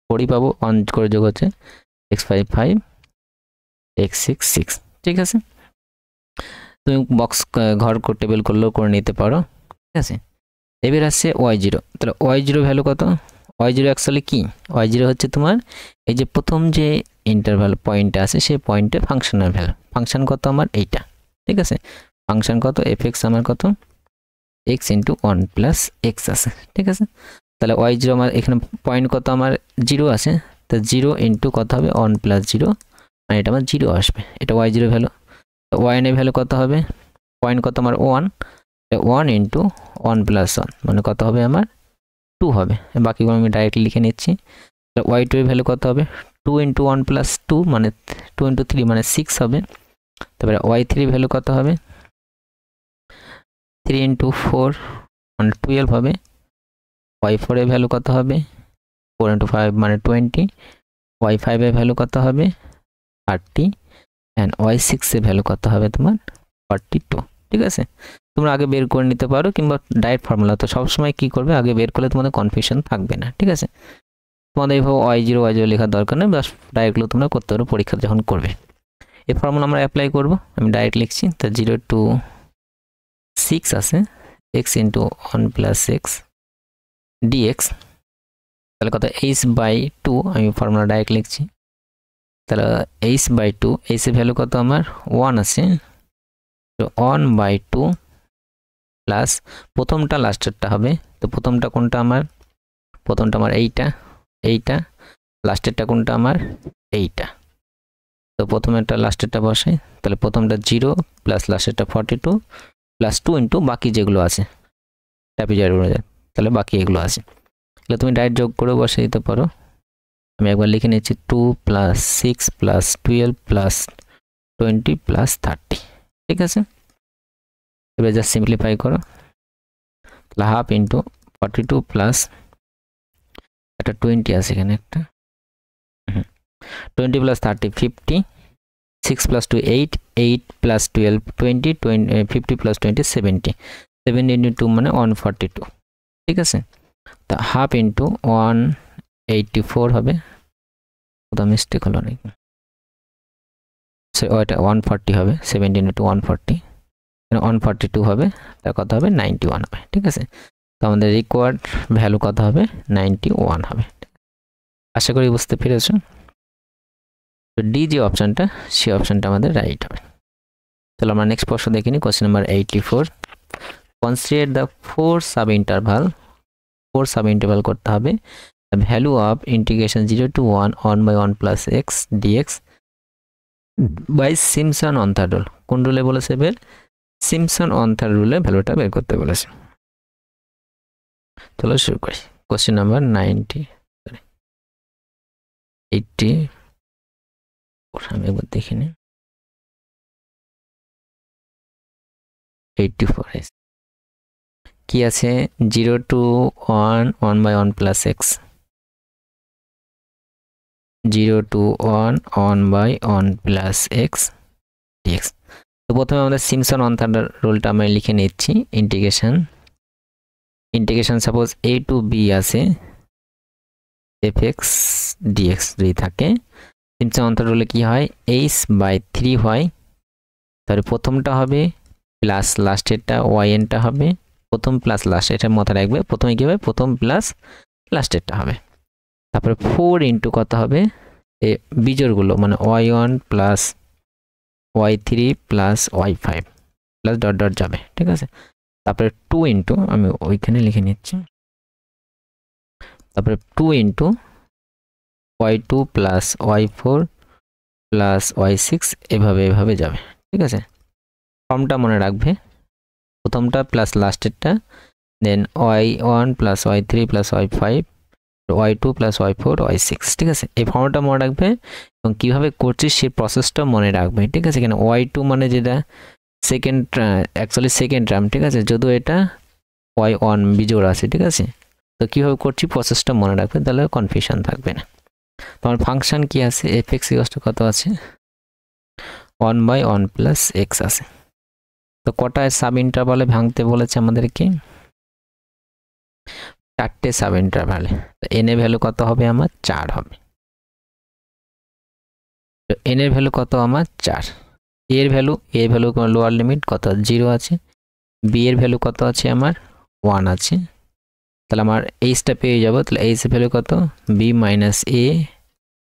4ই পাবো, 1 করে যোগ হচ্ছে x5 5, x6 6, ঠিক আছে। তুমি বক্স ঘর টেবিল করলেও করে নিতে পারো, ঠিক আছে। এবার আসছে y0, তাহলে y0 ভ্যালু কত, y0 অ্যাকচুয়ালি কি, y0 হচ্ছে তোমার এই যে প্রথম যে ইন্টারভ্যাল পয়েন্ট আছে সেই পয়েন্টে ফাংশনের ভ্যালু, ফাংশন কত আমার এইটা, ঠিক আছে। ফাংশন কত fx আমার কত x ইন্টু 1 প্লাস x আছে, ঠিক আছে। তাহলে y0 আমার এখানে পয়েন্ট কত আমার 0 আছে, তো 0 ইন্টু কত হবে 1 প্লাস 0, মানে এটা আমার 0 আসবে, এটা y0 ভ্যালু। তো yn এর ভ্যালু কত হবে, পয়েন্ট কত আমার 1, 1 ইন্টু 1 প্লাস 1 মানে কত হবে আমার 2 হবে, বাকিগুলো আমি ডাইরেক্টলি লিখে নিচ্ছি। তো y2 এর ভ্যালু কত হবে 2 ইন্টু 1 প্লাস 2 মানে 2 ইন্টু 3 মানে 6 হবে। তারপরে y3 ভ্যালু কত হবে 3 ইন্টু 4 মানে 12 হবে। y4 এর ভ্যালু কত হবে 4 ইন্টু 5 মানে 20, y5 এর ভ্যালু কত হবে 30, এন্ড y6 এর ভ্যালু কত হবে তোমার 42, ঠিক আছে। তোমরা আগে বের করে নিতে পারো কিংবা ডাইরেক্ট ফর্মুলা, তো সবসময় কি করবে আগে বের করলে তোমাদের কনফিউশন থাকবে না, ঠিক আছে। তোমাদের এইভাবে y0 লেখার দরকার নেই, বাস ডাইরেক্টলি তোমরা করতে পারো পরীক্ষা যখন করবে। এই ফর্মুলা আমরা অ্যাপ্লাই করব, আমি ডাইরেক্ট লিখছি, তো 0 to 6 আছে x into 1 plus x dx, তাহলে কত h বাই 2, আমি ফর্মুলা ডাইরেক্ট লিখছি, তাহলে h বাই 2, h এর ভ্যালু কত আমার 1 আছে, তো 1 বাই 2 প্লাস প্রথমটা লাস্টেরটা হবে, তো প্রথমটা কোনটা আমার, প্রথমটা আমার এইটা, লাস্টেরটা কোনটা আমার এইটা, তো প্রথমেরটা লাস্টেরটা বসাই, তাহলে প্রথমটা 0 প্লাস লাস্টেরটা 42 প্লাস 2 ইন্টু বাকি যেগুলো আছে ট্যাপিজার অনুযায়ী, তাহলে বাকি এগুলো আছে, তাহলে তুমি ডাইরেক্ট যোগ করে বসে দিতে পারো। আমি একবার লিখে নিচ্ছি 2 প্লাস 6 প্লাস 12 প্লাস 20 প্লাস 30, ঠিক আছে। এবার জাস্ট সিম্পলিফাই করো, তাহলে হাফ ইন্টু 42 প্লাস একটা 20 আছে এখানে একটা 20 plus 30 50, 6 plus 2 8, 8 plus 12 20, 50 plus 20 70, 70 into 2 মানে 142, ঠিক আছে। তা হাফ ইন্টু 184 হবে, কোথাও মিস্টেক হলো নাকি, ওইটা 140 হবে, 70 ইন্টু 140 142 হবে, তার কত হবে 91 হবে, ঠিক আছে। তো আমাদের রিকোয়ার্ড ভ্যালু কত হবে 91 হবে। আশা করি বুঝতে পেরেছো। তো ডি যে অপশনটা সেই অপশনটা আমাদের রাইট হবে। তাহলে আমরা নেক্সট প্রশ্ন দেখে নিই, question number 84, consider the 4 sub interval করতে হবে, the value of integration 0 to 1 1 by 1 plus x dx by Simpson on third rule, কোন রুলে বলেছে বের, সিম্পসন অন থার্ড রুলে ভ্যালুটা বের করতে বলেছে। চলো শুরু করি, কোশ্চেন নাম্বার 80 আমি একবার দেখে নিই, 84 কি আছে 0 to 1 1 by 1 plus x, 0 to 1 1 by 1 plus x dx। তো প্রথমে আমাদের সিম্পসন অন থার্ড রুলটা আমরা লিখে নিচ্ছি, integration suppose a to b আছে fx dx যদি থাকে, সিম্পসন অন থার্ড রুলে কি হয় h/3 হয়, তাহলে প্রথমটা হবে প্লাস লাস্টেরটা ওয়াইএনটা হবে প্রথম প্লাস লাস্ট, এটা মাথায় রাখবে। প্রথমে কি হবে, প্রথম প্লাস লাস্টেরটা হবে। তারপরে 4 ইন্টু কত হবে, এই বিজোড়গুলো মানে y1 plus y3 plus y5 plus dot dot যাবে, ঠিক আছে। তারপরে 2 ইন্টু, আমি ওইখানে লিখে নিচ্ছি, তারপরে 2 into y2 plus y4 plus y6 এভাবে এভাবে যাবে, ঠিক আছে। ফর্মটা মনে রাখবে, প্রথমটা প্লাস লাস্টেরটা, দেন y1 plus y3 plus y5 y2 plus y4 y6, ঠিক আছে। এই ফর্মটা মনে রাখবে এবং কীভাবে করছিস সেই প্রসেসটা মনে রাখবে, ঠিক আছে। এখানে y2 মানে যেটা সেকেন্ড, অ্যাকচুয়ালি সেকেন্ড টার্ম, ঠিক আছে, যদিও এটা y1 বিজোড় আছে, ঠিক আছে। তো কীভাবে করছি প্রসেসটা মনে রাখবে, তাহলে কনফিউশন থাকবে না। তোমার ফাংশন কি আছে, fx কত আছে 1/1 প্লাস x আছে। তো কটায় সাব ইন্টারভালে ভাঙতে বলেছে আমাদেরকে, 4টে সাব ইন্টারভালে। তো n এর ভ্যালু কত হবে আমার 4 হবে। তো n এর ভ্যালু কত আমার 4, এর ভ্যালু লোয়ার লিমিট কত 0 আছে, b এর ভ্যালু কত আছে আমার 1 আছে। তাহলে আমার এইচটা পেয়ে যাব, তাহলে এইচ এর ভ্যালু কত b minus a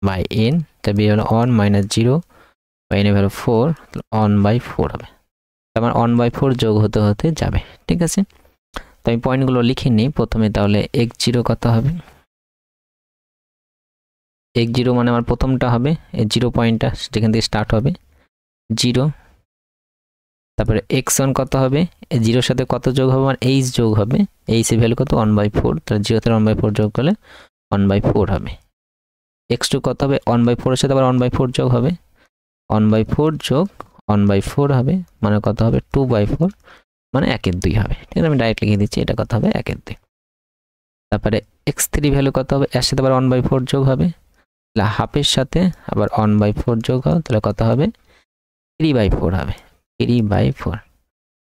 by n, তাহলে b হলো 1 মাইনাস 0 বাই n এর ভ্যালু 4, 1/4 হবে। আমার 1/4 যোগ হতে হতে যাবে, ঠিক আছে। তো আমি পয়েন্টগুলো লিখে নিই প্রথমে। তাহলে x0 কত হবে, x0 মানে আমার প্রথমটা হবে এই 0 পয়েন্টটা, যেখান থেকে স্টার্ট হবে 0। তারপরে x1 কত হবে, এই 0 সাথে কত যোগ হবে, আমার h যোগ হবে, h এর ভ্যালু কত 1/4, তাহলে 0 থেকে 1/4 যোগ করলে 1/4 হবে। x2 কত হবে, 1/4 এর সাথে আবার 1/4 যোগ হবে, 1/4 যোগ 1/4 হবে, মানে কত হবে 2/4, মানে 1/2 হবে, ঠিক আছে। আমি ডাইরেক্ট লিখে দিচ্ছি, এটা কত হবে 1/2। তারপরে x3 ভ্যালু কত হবে, এর সাথে আবার 1/4 যোগ হবে, তাহলে হাফের সাথে আবার 1/4 যোগ হবে, তাহলে কত হবে 3/4 হবে, 3/4।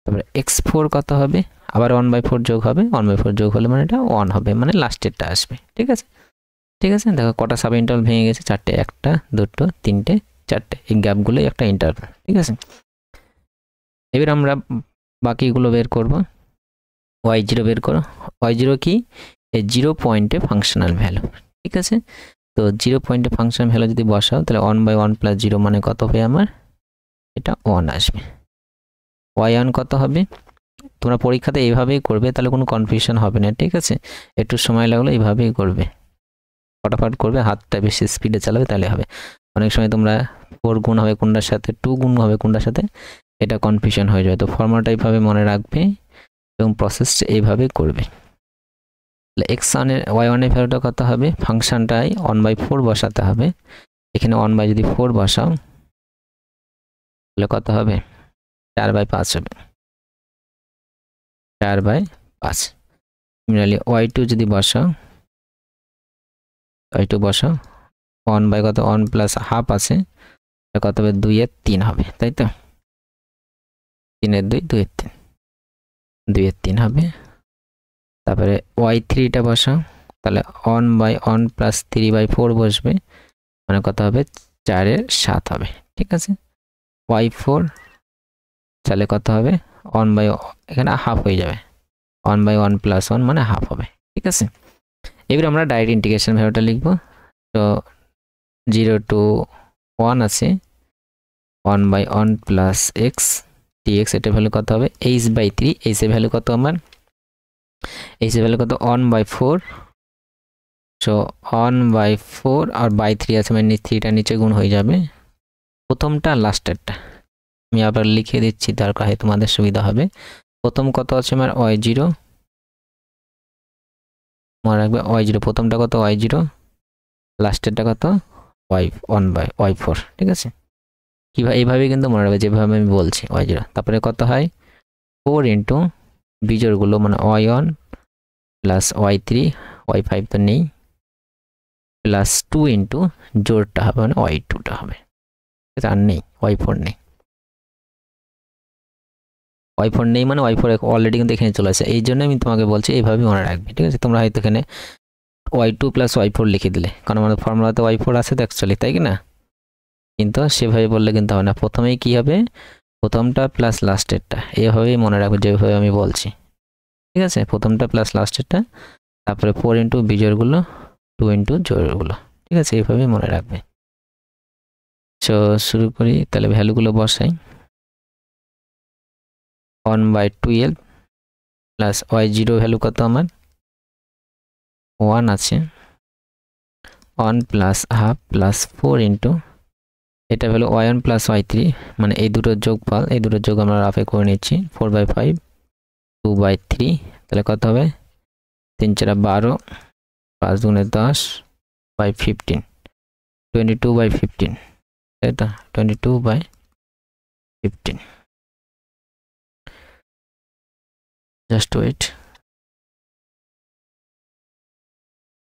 তারপরে x4 কত হবে, আবার 1/4 যোগ হবে, 1/4 যোগ হলে মানে এটা 1 হবে, মানে লাস্টেরটা আসবে, ঠিক আছে। ঠিক আছে, দেখো কটা সাব ইন্টারভাল ভেঙে গেছে, 4টে, 1টা 2টো 3টে 4টে, এই গ্যাপগুলোই একটা ইন্টারভাল, ঠিক আছে। এবার আমরা বাকিগুলো বের করব। y0 বের করো, y0 কি, এই 0 পয়েন্টে ফাংশনাল ভ্যালু, ঠিক আছে। তো 0 পয়েন্টে ফাংশনাল ভ্যালু যদি বসাও, তাহলে 1/1 প্লাস 0 মানে কত হবে আমার, এটা 1 আসবে। y1 কত হবে, তোমরা পরীক্ষাতে এইভাবেই করবে, তাহলে কোনো কনফিউশন হবে না, ঠিক আছে। একটু সময় লাগলো, এইভাবেই করবে, ফটাফট করবে, হাতটা বেশি স্পিডে চালাবে, তাহলে হবে। অনেক সময় তোমরা 4 গুণ হবে কোনটার সাথে, 2 গুণ হবে কোনটার সাথে, এটা কনফিউশন হয়ে যায়। তো ফর্মুলাটা এইভাবে মনে রাখবে এবং প্রসেসটা এইভাবে করবে। তাহলে x1 এর y1 এর ভ্যালুটা কত হবে, ফাংশনটাই 1/4 বসাতে হবে। এখানে 1/4 বসাও, তাহলে কত হবে 4/5 হবে, 4/5। সিমিলারলি y2 যদি বসাও, y2 বসাও, 1 প্লাস হাফ আছে, কত হবে 2/3 হবে, তাই তো 3/2 2/3, 2/3 হবে। তারপরে y3টা বসাও, তাহলে 1/1 প্লাস 3/4 বসবে, মানে কত হবে 4/7 হবে, ঠিক আছে। y4 তাহলে কত হবে 1/1, এখানে হাফ হয়ে যাবে, 1/1 প্লাস 1 মানে হাফ হবে, ঠিক আছে। এবার আমরা ডাইরেক্ট ইন্টিগ্রেশন ভ্যালুটা লিখব। তো 0 to 1 আছে, 1/1 প্লাস x dx, এটার ভ্যালু কত হবে h/3, h এর ভ্যালু কত আমার, h এর ভ্যালু কত 1/4, সো 1/4 আর বাই 3 আছে, মানে 3টা নিচে গুণ হয়ে যাবে, প্রথমটা লাস্টেরটা আমি আবার লিখে দিচ্ছি, দরকার হয় তোমাদের সুবিধা হবে। প্রথম কত আছে আমার y0, মনে রাখবে y0 প্রথমটা কত y0, লাস্টেরটা কত y1/4, ঠিক আছে। কিভাবে, এইভাবে কিন্তু মনে রাখবে যেভাবে আমি বলছি y0। তারপরে কত হয় 4 ইন্টু বিজোড়গুলো মানে y1 প্লাস y3, y5 তো নেই, প্লাস 2 ইন্টু জোড়টা হবে মানে y2টা হবে, আর নেই y4 নেই, y4 নেই মানে y4 অলরেডি কিন্তু এখানে চলে আসে, এই জন্য আমি তোমাকে বলছি এইভাবে মনে রাখবে, ঠিক আছে। তোমরা হয়তো এখানে y2 প্লাস y4 লিখে দিলে, কারণ আমাদের ফর্মুলাতে y4 আছে তো অ্যাকচুয়ালি, তাই কি না, কিন্তু সেভাবে বললে কিন্তু হবে না। প্রথমেই কি হবে প্রথমটা প্লাস লাস্টেরটা, এইভাবেই মনে রাখবে যেভাবে আমি বলছি, ঠিক আছে? প্রথমটা প্লাস লাস্টেরটা, তারপরে 4 ইন্টু বিজোড়গুলো, 2 ইন্টু জোড়গুলো, ঠিক আছে? এইভাবেই মনে রাখবে। সো শুরু করি, তাহলে ভ্যালুগুলো বসাই। 1/12 প্লাস y0 ভ্যালু কত আমার 1 আছে, 1 প্লাস হাফ প্লাস 4 ইন্টু, এটা হলো y1 প্লাস y3, মানে এই দুটোর যোগফল, এই দুটোর যোগ আমরা রাফে করে নিচ্ছি। 4/5, 2/3, তাহলে কত হবে 3 4 12, 5 2 10 বাই 15, 22/15, এটা 22/15। জাস্ট ওয়েট,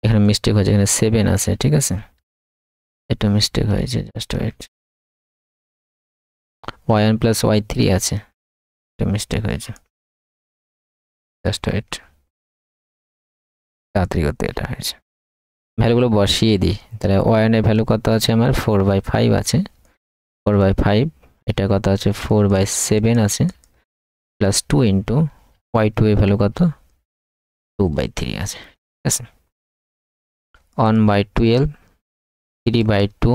এখানে মিস্টেক হয়েছে, এখানে 7 আছে, ঠিক আছে? এটা মিস্টেক হয়েছে, just wait. y1 plus y3 আছে, এটা মিস্টেক হয়েছে, জাস্ট ওয়েট। তাড়াতাড়ি করতে এটা হয়েছে। ভ্যালুগুলো বসিয়ে দিই, তাহলে y1 এর ভ্যালু কত আছে আমার 4/5 আছে, 4/5, এটা কত আছে 4/7 আছে, প্লাস 2 ইন্টু y2 এর ভ্যালু কত 2/3 আছে, ঠিক আছে? 1/12, 3/2,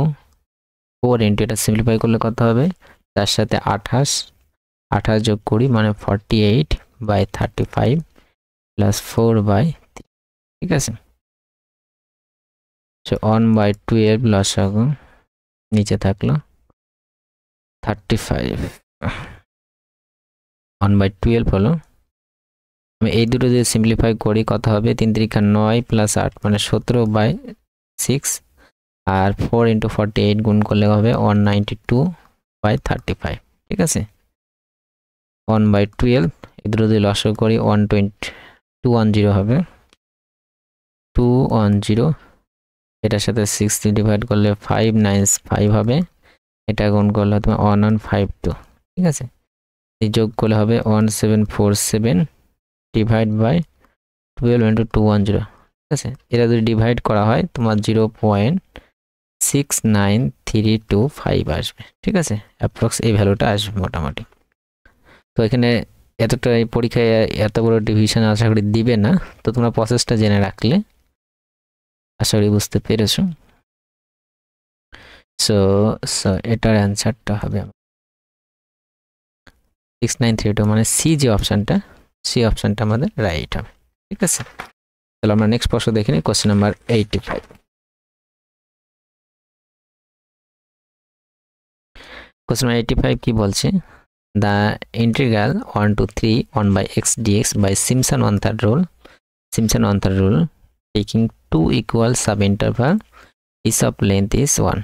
4 ইন্টু, এটা সিম্পলিফাই করলে কত হবে, তার সাথে 28, 28 যোগ করি মানে 48/35 প্লাস 4/3, ঠিক আছে? সো 1/12 লসাগু নিচে থাকলো 35, 1/12 হলো। আমি এই দুটো যদি সিম্পলিফাই করি কত হবে, 3 3 9 প্লাস 8 মানে 17/6, আর 4 ইন্টু 48 গুণ করলে হবে 192/35, ঠিক আছে? 1/12, এই দুটো যদি লসাগু করি 210 হবে, 210, এটার সাথে 6 ডিভাইড করলে 595 হবে, এটা গুণ করলে তোমার 1152, ঠিক আছে? এই যোগ করলে হবে 1747 ডিভাইড বাই 12 ইন্টু 210, ঠিক আছে? এটা যদি ডিভাইড করা হয় তোমার 0.69325 আসবে, ঠিক আছে? অ্যাপ্রক্স এই ভ্যালুটা আসবে মোটামুটি। তো এখানে এতটা এই পরীক্ষায় এত বড় ডিভিশন আশা করি দিবে না, তো তোমরা প্রসেসটা জেনে রাখলে আশা করি বুঝতে পেরেছো। সো এটার অ্যান্সারটা হবে 6932, মানে সি যে অপশনটা, সি অপশনটা আমাদের রাইট হবে, ঠিক আছে? তাহলে আমরা নেক্সট প্রশ্ন দেখে নিই, কোশ্চেন নাম্বার 85। কোশ্চেন নাম্বার 85 কি বলছে, the integral 1 to 3 1/x dx by Simpson one-third rule taking 2 equal sub-interval, each of length is 1.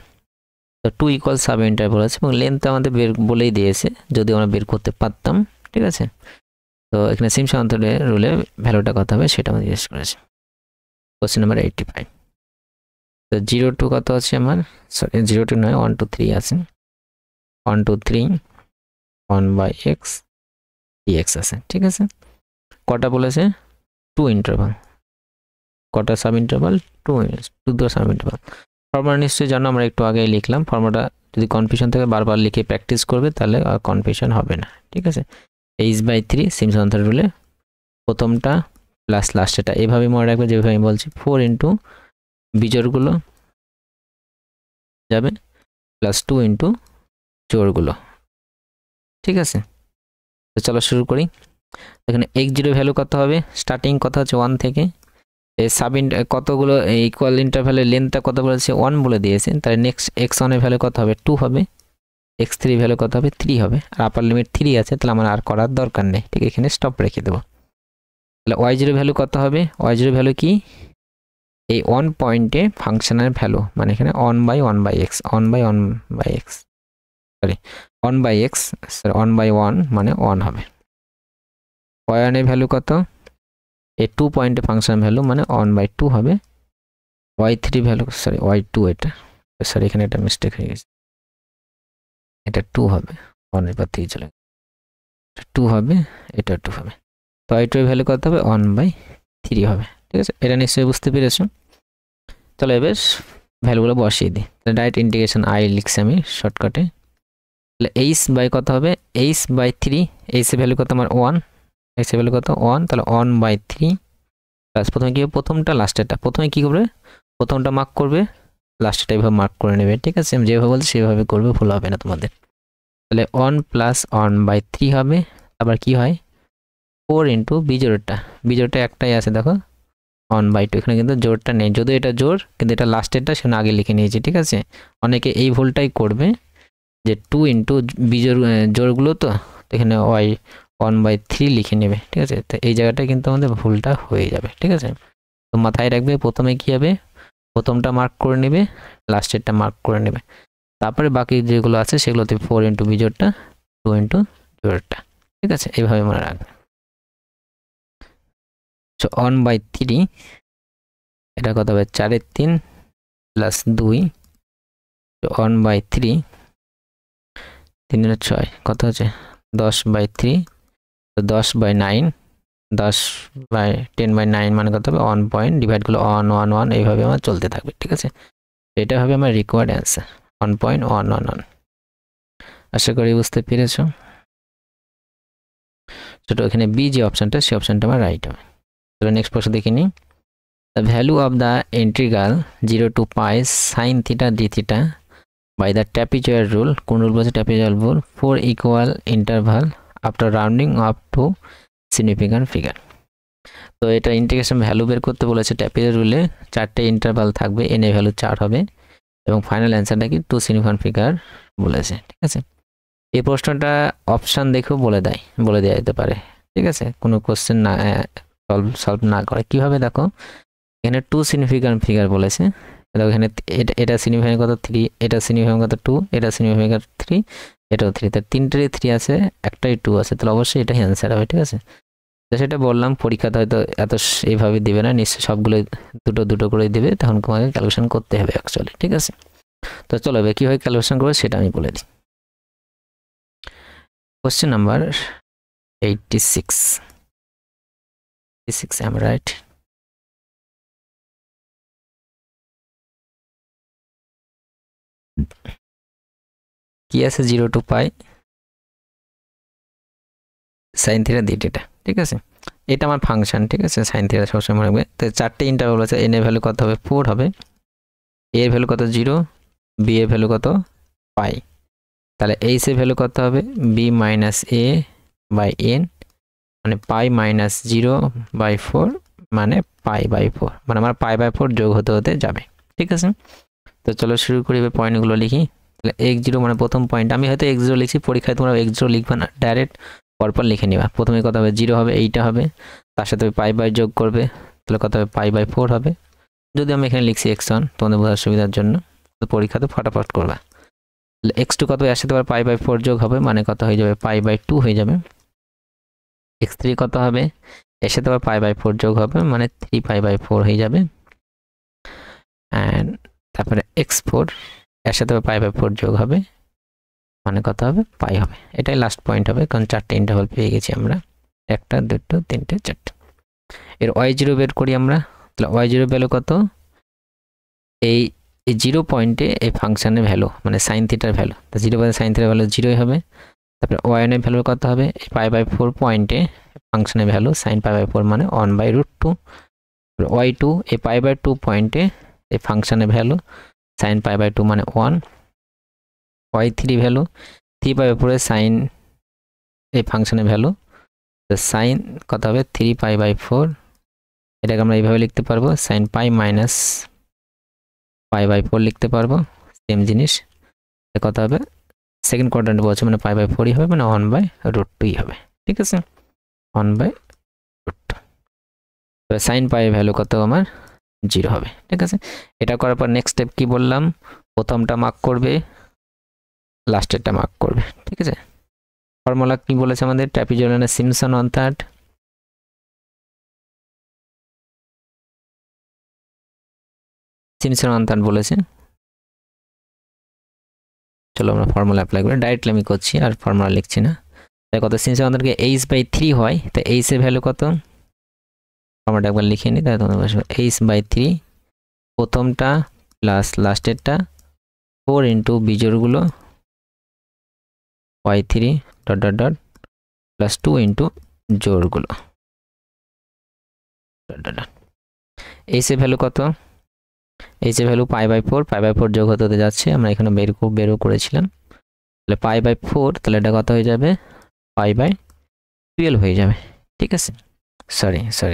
তো 2 ইকুয়াল সাব ইন্টারভ্যাল আছে এবং লেন্থ আমাদের বের বলেই দিয়েছে, যদি আমরা বের করতে পারতাম, ঠিক আছে? তো এখানে সিম্পসন ওয়ান-থার্ড রুলে ভ্যালুটা কত হবে সেটা আমাদের জিজ্ঞেস করেছে। Question number 85। তো 0 to কত আছে আমার, সরি 0 to নয় 1 to 3 আছে, 1 to 3 1/x dx আছে, ঠিক আছে? কটা বলেছে 2 ইন্টারভ্যাল, কটা sub interval 2 sub interval. Formula নিশ্চয়ই জানো, আমরা একটু আগেই লিখলাম। ফর্মুলাটা যদি কনফিউশন থাকে বারবার লিখে প্র্যাকটিস করবে, তাহলে আর কনফিউশন হবে না, ঠিক আছে? h/3 সিম্পসন ওয়ান-থার্ড রুলে প্রথমটা প্লাস লাস্টেরটা, এইভাবে মনে রাখবে যেভাবে আমি বলছি। 4 ইন্টু বিজোড়গুলো যাবে প্লাস 2 ইন্টু জোড়গুলো, ঠিক আছে? তো চলো শুরু করি। এখানে x0 ভ্যালু কত হবে, স্টার্টিং কত হচ্ছে 1 থেকে, এই সাব কতগুলো ইকুয়াল ইন্টারভ্যালের লেন্থটা কত বলেছে 1 বলে দিয়েছে, তাহলে নেক্সট x1 এর ভ্যালু কত হবে 2 হবে, x3 ভ্যালু কত হবে 3 হবে, আর আপার লিমিট 3 আছে, তাহলে আমার আর করার দরকার নেই, ঠিক? এখানে স্টপ রেখে দেবো। তাহলে y0 ভ্যালু কত হবে, y0 ভ্যালু কি, এই 1 পয়েন্টে ফাংশনের ভ্যালু, মানে এখানে 1/1/x, 1/1/x, sorry 1/x, sorry 1/1 মানে 1 হবে। y1 এর ভ্যালু কত, এই 2 পয়েন্টে ফাংশন ভ্যালু মানে 1/2 হবে। y3 ভ্যালু, সরি y2, এটা সরি এখানে একটা মিস্টেক হয়ে গেছে, এটা 2 হবে, 1 এর পর 3 চলে 2 হবে, এটা 2 হবে। তো y2 এর ভ্যালু কত হবে 1/3 হবে, ঠিক আছে? এটা নিশ্চয়ই বুঝতে পেরেছো। চলো এবার ভ্যালুগুলো বসিয়ে দিই। ডাইরেক্ট ইন্টিগ্রেশন আই লিখছি আমি শর্টকাটে, তাহলে এইচ বাই কত হবে, এইচ বাই 3, এইচ এর ভ্যালু কত আমার 1, এইচ এর ভ্যালু কত 1, তাহলে 1/3 প্লাস প্রথমে কি হবে, প্রথমটা লাস্টেরটা, প্রথমে কি করবে, প্রথমটা মার্ক করবে, লাস্টেরটা এইভাবে মার্ক করে নেবে, ঠিক আছে, আমি যেভাবে বলছি সেভাবে করবে, ভুল হবে না তোমাদের। তাহলে 1 প্লাস 1/3 হবে, আবার কি হয় 4 ইন্টু বিজোড়টা একটাই আছে দেখো 1/2, এখানে কিন্তু জোড়টা নেই, যদি এটা জোড় কিন্তু এটা লাস্টেরটা সেখানে আগে লিখে নিয়েছি, ঠিক আছে। অনেকে এই ভুলটাই করবে যে 2 ইন্টু জোড়গুলো তো এখানে 1/3 লিখে নেবে, ঠিক আছে, তো এই জায়গাটা কিন্তু আমাদের ভুলটা হয়ে যাবে, ঠিক আছে। তো মাথায় রাখবে প্রথমে কি হবে, প্রথমটা মার্ক করে নেবে, লাস্টেরটা মার্ক করে নেবে, তারপরে বাকি যেগুলো আছে সেগুলোতে 4 ইন্টু বিজোড়টা 2 ইন্টু জোড়টা, ঠিক আছে, এইভাবে মনে রাখবে। সো 1/3 এটা কত হবে 4/3 প্লাস 2, 1/3 3/6 কত হচ্ছে 10/3, তো 10/9, 10/10/9 মানে কত হবে 1 পয়েন্ট, ডিভাইড করলে 1 1 1 এইভাবে আমার চলতে থাকবে, ঠিক আছে। এটা হবে আমার রিকোয়ার্ড অ্যান্সার 1.111। আশা করি বুঝতে পেরেছো। ছোট এখানে বি যে অপশনটা সেই অপশনটা আমার রাইট হবে। তো নেক্সট প্রশ্ন দেখে নিই। The value of the integral 0 to pi sin theta d theta by the trapezoid rule, কোন রুল বলছে trapezoid rule, 4 equal interval after rounding up to significant figure। তো এটা ইন্টিগ্রেশন ভ্যালু বের করতে বলেছে ট্র্যাপিজয়েড রুলে, 4টে ইন্টারভাল থাকবে, n এর value 4 হবে এবং ফাইনাল অ্যান্সারটা কি 2 সিগনিফিক্যান্ট ফিগার বলেছে, ঠিক আছে। এই প্রশ্নটা অপশন দেখেও বলে দেওয়া যেতে পারে, ঠিক আছে, কোনো কোশ্চেন না সলভ না করে। কিভাবে দেখো, এখানে 2 সিগনিফিক্যান্ট ফিগার বলেছে, দেখো এখানে এটা সিগনিফিক্যান্ট কত 3, এটা সিগনিফিক্যান্ট কত 2, এটা সিগনিফিক্যান্ট 3, এটাও 3, তার তিনটেরই 3 আছে, একটাই 2 আছে, তাহলে অবশ্যই এটাই অ্যান্সার হবে, ঠিক আছে। তো সেটা বললাম পরীক্ষাতে হয়তো এত এইভাবে দিবে না, নিশ্চয়ই সবগুলো দুটো করে দিবে, তখন তোমাকে ক্যালকুলেশন করতে হবে অ্যাকচুয়ালি, ঠিক আছে। তো চলো এবার কীভাবে ক্যালকুলেশন করবে সেটা আমি বলে দিই। Question number 86, am I right? কি আছে 0 to pi sin theta d theta, ঠিক আছে, এটা আমার ফাংশন, ঠিক আছে, sin theta সবসময় মনে রাখবে। তো 4টে ইন্টারভাল আছে, n এর ভ্যালু কত হবে 4 হবে, a এর ভ্যালু কত 0, b এর ভ্যালু কত পাই, তাহলে h এর ভ্যালু কত হবে b minus a by n, মানে পাই মাইনাস 0/4 মানে π/4, মানে আমার π/4 যোগ হতে হতে যাবে, ঠিক আছে। তো চলো শুরু করি, এবার পয়েন্টগুলো লিখি। তাহলে x0 মানে প্রথম পয়েন্ট, আমি হয়তো x0 লিখছি, পরীক্ষায় তোমরা x0 লিখবে না, ডাইরেক্ট পরপর লিখে নিবা। প্রথমে কত হবে 0 হবে, এইটা হবে, তার সাথে π/, যোগ করবে, তাহলে কত হবে π/4 হবে। যদি আমি এখানে লিখছি x1 তোমাদের বোঝার সুবিধার জন্য, তো পরীক্ষাতে ফটাফট করবা। তাহলে x2 কত এর সাথে আবার π/4 যোগ হবে, মানে কত হয়ে যাবে π/2 হয়ে যাবে। x3 কত হবে, এর সাথে আবার π/4 যোগ হবে, মানে 3π/4 হয়ে যাবে। অ্যান্ড তারপরে x4 এর সাথে আবার π/4 যোগ হবে, মানে কত হবে পাই হবে। এটাই লাস্ট পয়েন্ট হবে, কারণ 4টে ইন্টারভাল পেয়ে গেছি আমরা, 1টা 2টো 3টে 4টে। এর y0 বের করি আমরা, তাহলে y0 ভ্যালু কত, এই 0 পয়েন্টে এই ফাংশনের ভ্যালু মানে sin থিটার ভ্যালু, তো 0 পয়েন্টে sin থিটার ভ্যালু 0ই হবে। তারপরে y1 এর ভ্যালু কত হবে, এই π/4 পয়েন্টে ফাংশনের ভ্যালু sin π/4 মানে 1/√2। y2 এই π/2 পয়েন্টে এই ফাংশনের ভ্যালু sin π/2 মানে 1। y3 ভ্যালু 3π/4 এর sin এই ফাংশনের ভ্যালু, তো sin কত হবে 3π/4, এটাকে আমরা এইভাবে লিখতে পারবো sin π মাইনাস π/4 লিখতে পারবো, সেম জিনিস। কত হবে সেকেন্ড কোয়াড্রেন্ট বলছে, মানে π/4ই হবে, মানে 1/√2ই হবে, ঠিক আছে, 1/√2। sin π এর ভ্যালু কত আমার 0 হবে, ঠিক আছে। এটা করার পর নেক্সট স্টেপ কি বললাম, প্রথমটা মার্ক করবে, লাস্টেরটা মার্ক করবে, ঠিক আছে। ফর্মুলা কি বলেছে আমাদের, ট্র্যাপিজয়েডাল সিম্পসন অন্থাট বলেছে। চলো আমরা ফর্মুলা অ্যাপ্লাই করি, ডাইরেক্টলি আমি করছি আর ফর্মুলা লিখছি না। তাই কত সিম্পসন অন্থাটকে h/3 হয়, তো h এর ভ্যালু কত, ফর্মুলাটা একবার লিখে নিই, তাই তোমরা h/3 প্রথমটা প্লাস লাস্টেরটা 4 ইন্টু বিজোড়গুলো y3 dot dot dot plus 2 into জোড়গুলো ডট ডট ডট। এইচ এর ভ্যালু কত? এইচ এর ভ্যালু পাই/4 যোগ হতে যাচ্ছে, আমরা এখানে বেরও করেছিলাম। তাহলে পাই/4, তাহলে এটা কত হয়ে যাবে? পাই/12 হয়ে যাবে। ঠিক আছে, সরি স্যার,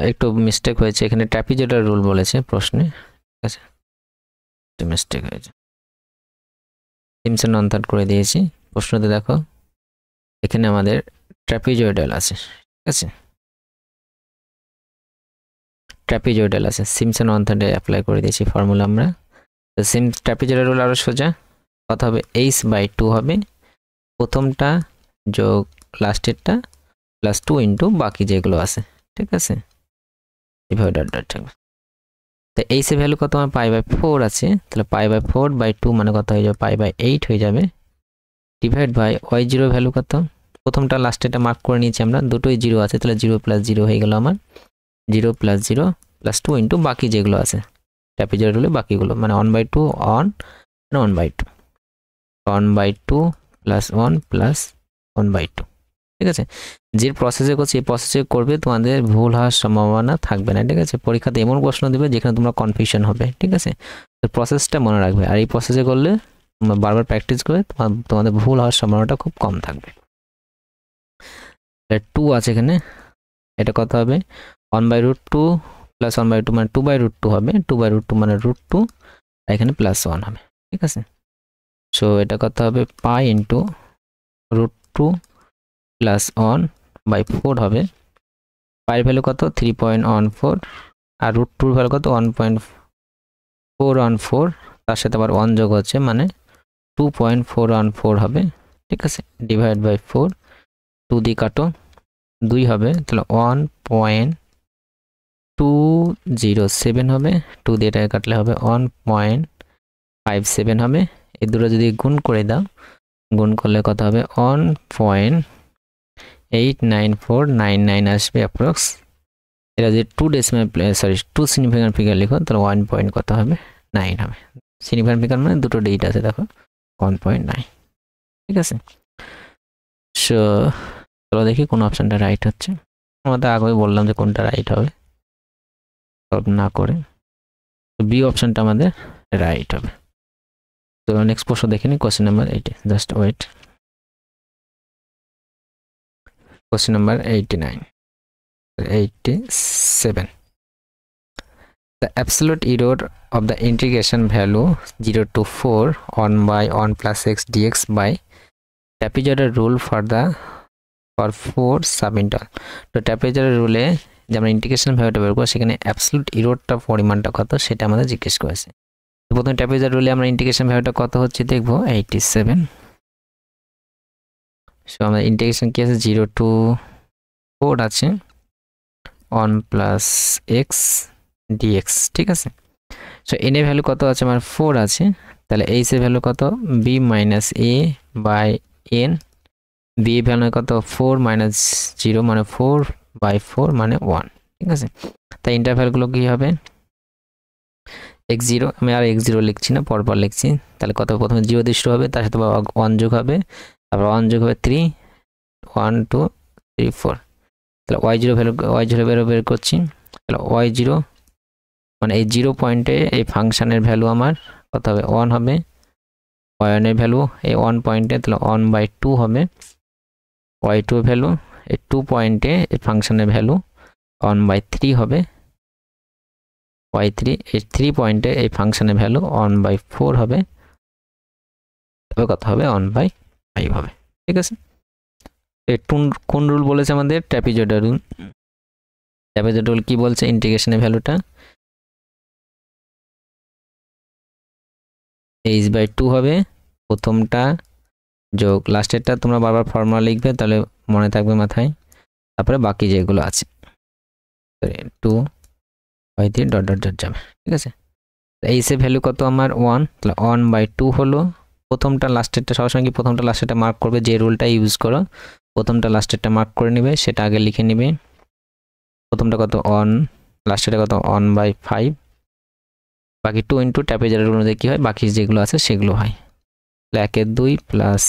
একটু মিস্টেক হয়েছে এখানে, ট্র্যাপিজয়েডাল রুল বলেছে প্রশ্নে। ঠিক আছে, একটু মিস্টেক হয়েছে, সিমসন অন্তর করে দিয়েছি। প্রশ্নতে দেখো এখানে আমাদের ট্র্যাপিজয়েডাল আছে। ঠিক আছে, ট্র্যাপিজয়েডাল আছে, সিমসন অন্তরে অ্যাপ্লাই করে দিয়েছি ফর্মুলা আমরা। তো ট্র্যাপিজয়েডাল রুল আরো সোজা, কত হবে? h/2 হবে প্রথমটা যোগ লাস্টেরটা প্লাস 2 ইন্টু বাকি যেগুলো আছে। ঠিক আছে, এভাবে ডট ডট থাকবে। তো এইচ এর ভ্যালু কত? আমার পাই/4 আছে, তাহলে পাই/4/2 মানে কত হয়ে যাবে? পাই/8 হয়ে যাবে, ডিভাইড বাই y0 ভ্যালু কত? প্রথমটা লাস্টেরটা মার্ক করে নিয়েছি আমরা, দুটোই 0 আছে, তাহলে 0 + 0 হয়ে গেল আমার 0 + 0 প্লাস 2 ইন্টু বাকি যেগুলো আছে ট্র্যাপিজয়েডাল রুলে বাকিগুলো, মানে 1/2 অন 1/2 1/2 প্লাস 1 প্লাস 1/2। ঠিক আছে, যে প্রসেসে করছি এই প্রসেসে করবে, তোমাদের ভুল হওয়ার সম্ভাবনা থাকবে না। ঠিক আছে, পরীক্ষাতে এমন প্রশ্ন দেবে যেখানে তোমরা কনফিউশন হবে। ঠিক আছে, তো প্রসেসটা মনে রাখবে, আর এই প্রসেসে করলে তোমরা বারবার প্র্যাকটিস করে তোমাদের ভুল হওয়ার সম্ভাবনাটা খুব কম থাকবে। 2 আছে এখানে, এটা কত হবে? 1/√2 প্লাস 1/2 মানে 2/√2 হবে, 2/√2 মানে √2, এখানে প্লাস 1 হবে। ঠিক আছে, সো এটা কত হবে? পাই ইন্টু √2 প্লাস 1/4 হবে। পাইয়ের ভ্যালু কত? 3.14, আর √2 ভ্যালু কত? 1.414, তার সাথে আবার 1 যোগ হচ্ছে মানে 2.414 হবে। ঠিক আছে, ডিভাইড বাই 4, 2 দিয়ে কাটো 2 হবে, তাহলে 1.207 হবে, 2 দিয়ে এটা কাটলে হবে 1.57 হবে। এই দুটো যদি গুণ করে দাও, গুণ করলে কত হবে? 1.89499 আসবে অ্যাপ্রক্স। এটা যদি 2 সিগনিফিক্যান্ট ফিগার লিখো, তাহলে 1 পয়েন্ট কত হবে? 9 হবে। সিগনিফিক্যান্ট ফিগার মানে দুটো ডিজিট আছে, দেখো 1.9। ঠিক আছে, সো চলো দেখি কোন অপশনটা রাইট হচ্ছে। আমাদের আগে বললাম যে কোনটা রাইট হবে, সলভ না করে, তো বি অপশনটা আমাদের রাইট হবে। তো নেক্সট প্রশ্ন দেখে নিই, question number 8, just wait. Question number 87. The absolute error of the integration value 0 to 4 1/1 plus x dx by trapezoidal rule for 4 সাবইন্টারভাল। তো ট্র্যাপিজয়েডাল রুলে যে আমরা ইন্টিগ্রেশন ভ্যালুটা বের করব, সেখানে অ্যাবসলিউট এররটা পরিমাণটা কত সেটা আমাদের জিজ্ঞেস করেছে। তো প্রথমে ট্র্যাপিজয়েডাল রুলে আমরা ইন্টিগ্রেশন ভ্যালুটা কত হচ্ছে দেখব, 87। সো আমরা ইন্টিগ্রেশন কি আছে? 0 to 4 আছে, 1 প্লাস এক্স ডিএক্স। ঠিক আছে, সো এন এর ভ্যালু কত আছে? আমার 4 আছে, তাহলে এইচ এর ভ্যালু কত? B minus A by N. B এর ভ্যালু কত? 4 মাইনাস 0 মানে 4/4 মানে 1। ঠিক আছে, তাই ইন্টারভ্যালগুলো কি হবে? x0, আমি আর x0 লিখছি না, পরপর লিখছি। তাহলে কত? প্রথমে 0 দিয়ে শুরু হবে, তার সাথে 1 যোগ হবে, তারপর 1 যোগ হবে 3, 1 2 3 4। তাহলে y0 বের করছি, তাহলে y0 মানে এই 0 পয়েন্টে এই ফাংশনের ভ্যালু আমার কত হবে? 1 হবে। y1 এর ভ্যালু এই 1 পয়েন্টে, তাহলে 1/2 হবে। y2 এর ভ্যালু এই 2 পয়েন্টে এই ফাংশনের ভ্যালু 1/3 হবে। y3 এই 3 পয়েন্টে এই ফাংশনের ভ্যালু 1/4 হবে, তবে কত হবে? 1/5 হবে। ঠিক আছে, কোন রুল বলেছে আমাদের? Trapezoidal rule. ট্র্যাপিজয়েডাল রুল কি বলছে? ইন্টিগ্রেশনের ভ্যালুটা h/2 হবে প্রথমটা যোগ লাস্টেরটা, তোমরা বারবার ফর্মুলা লিখবে তাহলে মনে থাকবে মাথায়, তারপরে বাকি যেগুলো আছে 2 y3 ডট ডট ডট যাবে। ঠিক আছে, এইচ এর ভ্যালু কত আমার? 1, তাহলে 1/2 হলো প্রথমটা লাস্টেরটা। সবসময় কি প্রথমটা লাস্টেরটা মার্ক করবে, যে রুলটা ইউজ করো প্রথমটা লাস্টেরটা মার্ক করে নেবে, সেটা আগে লিখে নেবে। প্রথমটা কত? 1, লাস্টেরটা কত? 1/5, বাকি 2 ইন্টু ট্র্যাপিজয়েডাল রুল অনুযায়ী কী হয়, বাকি যেগুলো আছে সেগুলো হয়। 1/2 প্লাস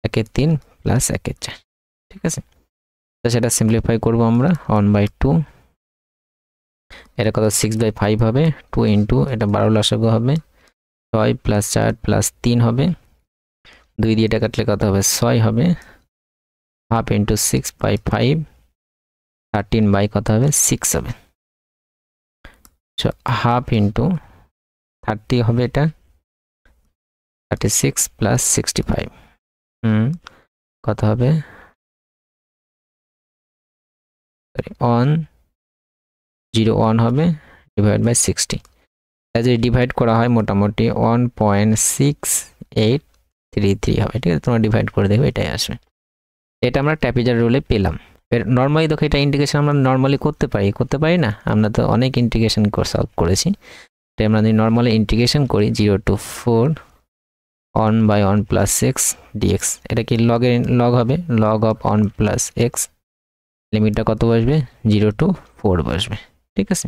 1/3 প্লাস 1/4, ঠিক আছে। তো সেটা সিম্পলিফাই করবো আমরা 1/2, এটা কত 6/5 হবে, 2 ইন্টু এটা 12 লসাগু হবে 6 প্লাস 4 প্লাস 3 হবে, 2 দিয়ে এটা কাটলে কত হবে 6 হবে, হাফ ইন্টু 6/5 13 বাই কত হবে 6 হবে, হাফ ইন্টু 30 হবে, এটা 36 প্লাস 65 কত হবে 101 হবে ডিভাইড বাই 60, যদি ডিভাইড করা হয় মোটামুটি 1.6833 হবে, ঠিক আছে। তোমরা ডিভাইড করে দেখবে এটাই আসবে। এটা আমরা ট্র্যাপিজয়েডাল রুলে পেলাম। এর নর্মালি দেখো এটা ইন্টিগ্রেশন আমরা নর্মালি করতে পারি না, আমরা তো অনেক ইন্টিগ্রেশন সলভ করেছি। এটা আমরা যদি নর্মালি ইন্টিগ্রেশন করি 0 to 4 1/1 প্লাস এক্স ডিএক্স, এটা কি লগ হবে, লগ অফ 1 প্লাস এক্স, লিমিটটা কত বসবে 0 to 4 বসবে, ঠিক আছে।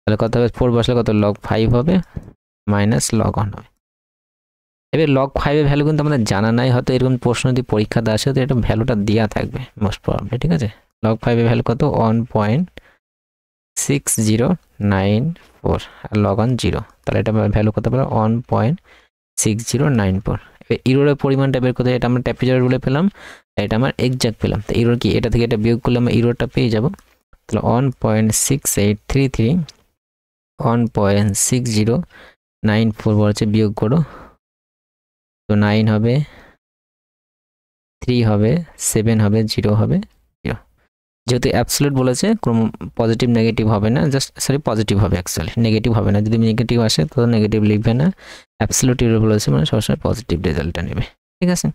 তাহলে কত হবে 4 বসলে কত লগ 5 হবে মাইনাস লগ 1 হবে। এবার লগ 5 এর ভ্যালু কিন্তু আমাদের জানা নাই, হয়তো এরকম প্রশ্ন যদি পরীক্ষাতে আসে তো এটা ভ্যালুটা দেওয়া থাকবে মোস্ট প্রবাবলি, ঠিক আছে। লগ 5 এর ভ্যালু কত 1.6094 আর লগ 1 0, তাহলে এটা ভ্যালু কত পারে 1.6094। ইরোরের পরিমাণটা বের করতে এটা আমরা ট্র্যাপিজয়েডাল রুলে পেলাম, এটা আমার এক্সাক্ট পেলাম। তো ইরোর কি, এটা থেকে এটা বিয়োগ করলে আমরা ইরোরটা পেয়ে যাব। তাহলে 1.6833 1.6094 বলছে বিয়োগ করো, তো 9 হবে 3 হবে 7 হবে 0 হবে 0। যেহেতু অ্যাবসলিউট বলেছে কোনো পজিটিভ নেগেটিভ হবে না, জাস্ট পজিটিভ হবে, অ্যাকচুয়ালি নেগেটিভ হবে না। যদি নেগেটিভ আসে তো নেগেটিভ লিখবে না, অ্যাবসলিউট ইরোর বলেছে মানে সবসময় পজিটিভ রেজাল্টটা নেবে, ঠিক আছে।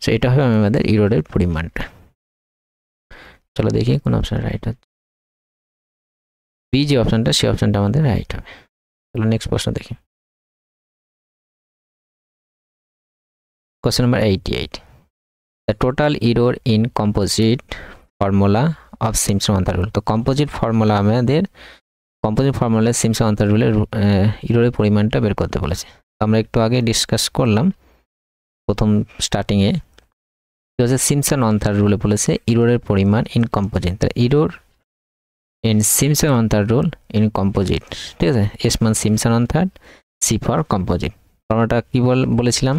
সো এটা হবে আমাদের ইরোরের পরিমাণটা। চলো দেখি কোন অপশন রাইট হচ্ছে, বি যে অপশনটা সেই অপশনটা আমাদের রাইট হবে। চলো নেক্সট প্রশ্ন দেখি। Question number 88. The total error in composite formula of Simpson-Anther rule. তো কম্পোজিট ফর্মুলা Simpson-Anther রুলের ইরোরের পরিমাণটা বের করতে বলেছে। আমরা একটু আগে ডিসকাস করলাম প্রথম স্টার্টিংয়ে, Simpson-Anther রুলে বলেছে ইরোরের পরিমাণ ইন কম্পোজিট। তাহলে error in Simpson-Anther rule in composite, ঠিক আছে। এস মান Simpson-Anther, সি ফর কম্পোজিট। ফর্মুলাটা কি বলেছিলাম,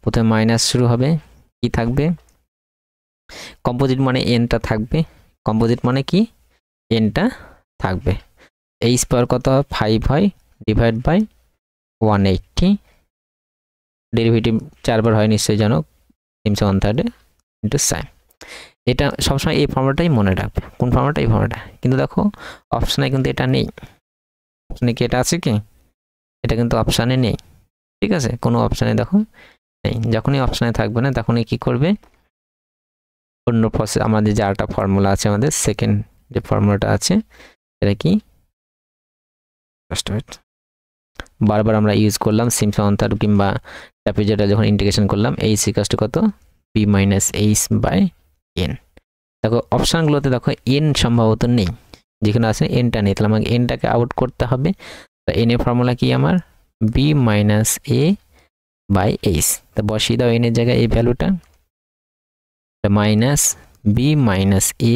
প্রথমে মাইনাস শুরু হবে, কি থাকবে কম্পোজিট মানে এনটা থাকবে, কম্পোজিট মানে কি এনটা থাকবে। এইচ পাওয়ার কত 5 হয় ডিভাইড বাই 180, ডেরিভেটিভ 4 বার হয় নিশ্চয়ই জানো Simpson-Anther ইন্টু সাইন। এটা সবসময় এই ফর্মুলাটাই মনে রাখবে। কোন ফর্মুলাটা? এই ফর্মুলাটা। কিন্তু দেখো অপশানে কিন্তু এটা নেই, অপশানে কি এটা আছে কি, এটা কিন্তু অপশানে নেই, ঠিক আছে। কোনো অপশানে দেখো নেই, যখনই অপশানে থাকবে না তখনই কি করবে অন্য প্রসেস, আমাদের যে আরেকটা ফর্মুলা আছে, আমাদের সেকেন্ড যে ফর্মুলাটা আছে এটা কি বারবার আমরা ইউজ করলাম Simpson-Anther কিংবা ট্র্যাপিজয়েডাল যখন ইন্টিগ্রেশন করলাম, এইচ ইকুয়াল টু কত B minus H by N. দেখো অপশানগুলোতে দেখো এন সম্ভবত নেই, যেখানে আছে এনটা নেই, তাহলে আমাকে এনটাকে আউট করতে হবে। তো এন এর ফর্মুলা কি আমার B minus A by H. তো বসিয়ে দাও এন এর জায়গায় এই ভ্যালুটা, minus B minus A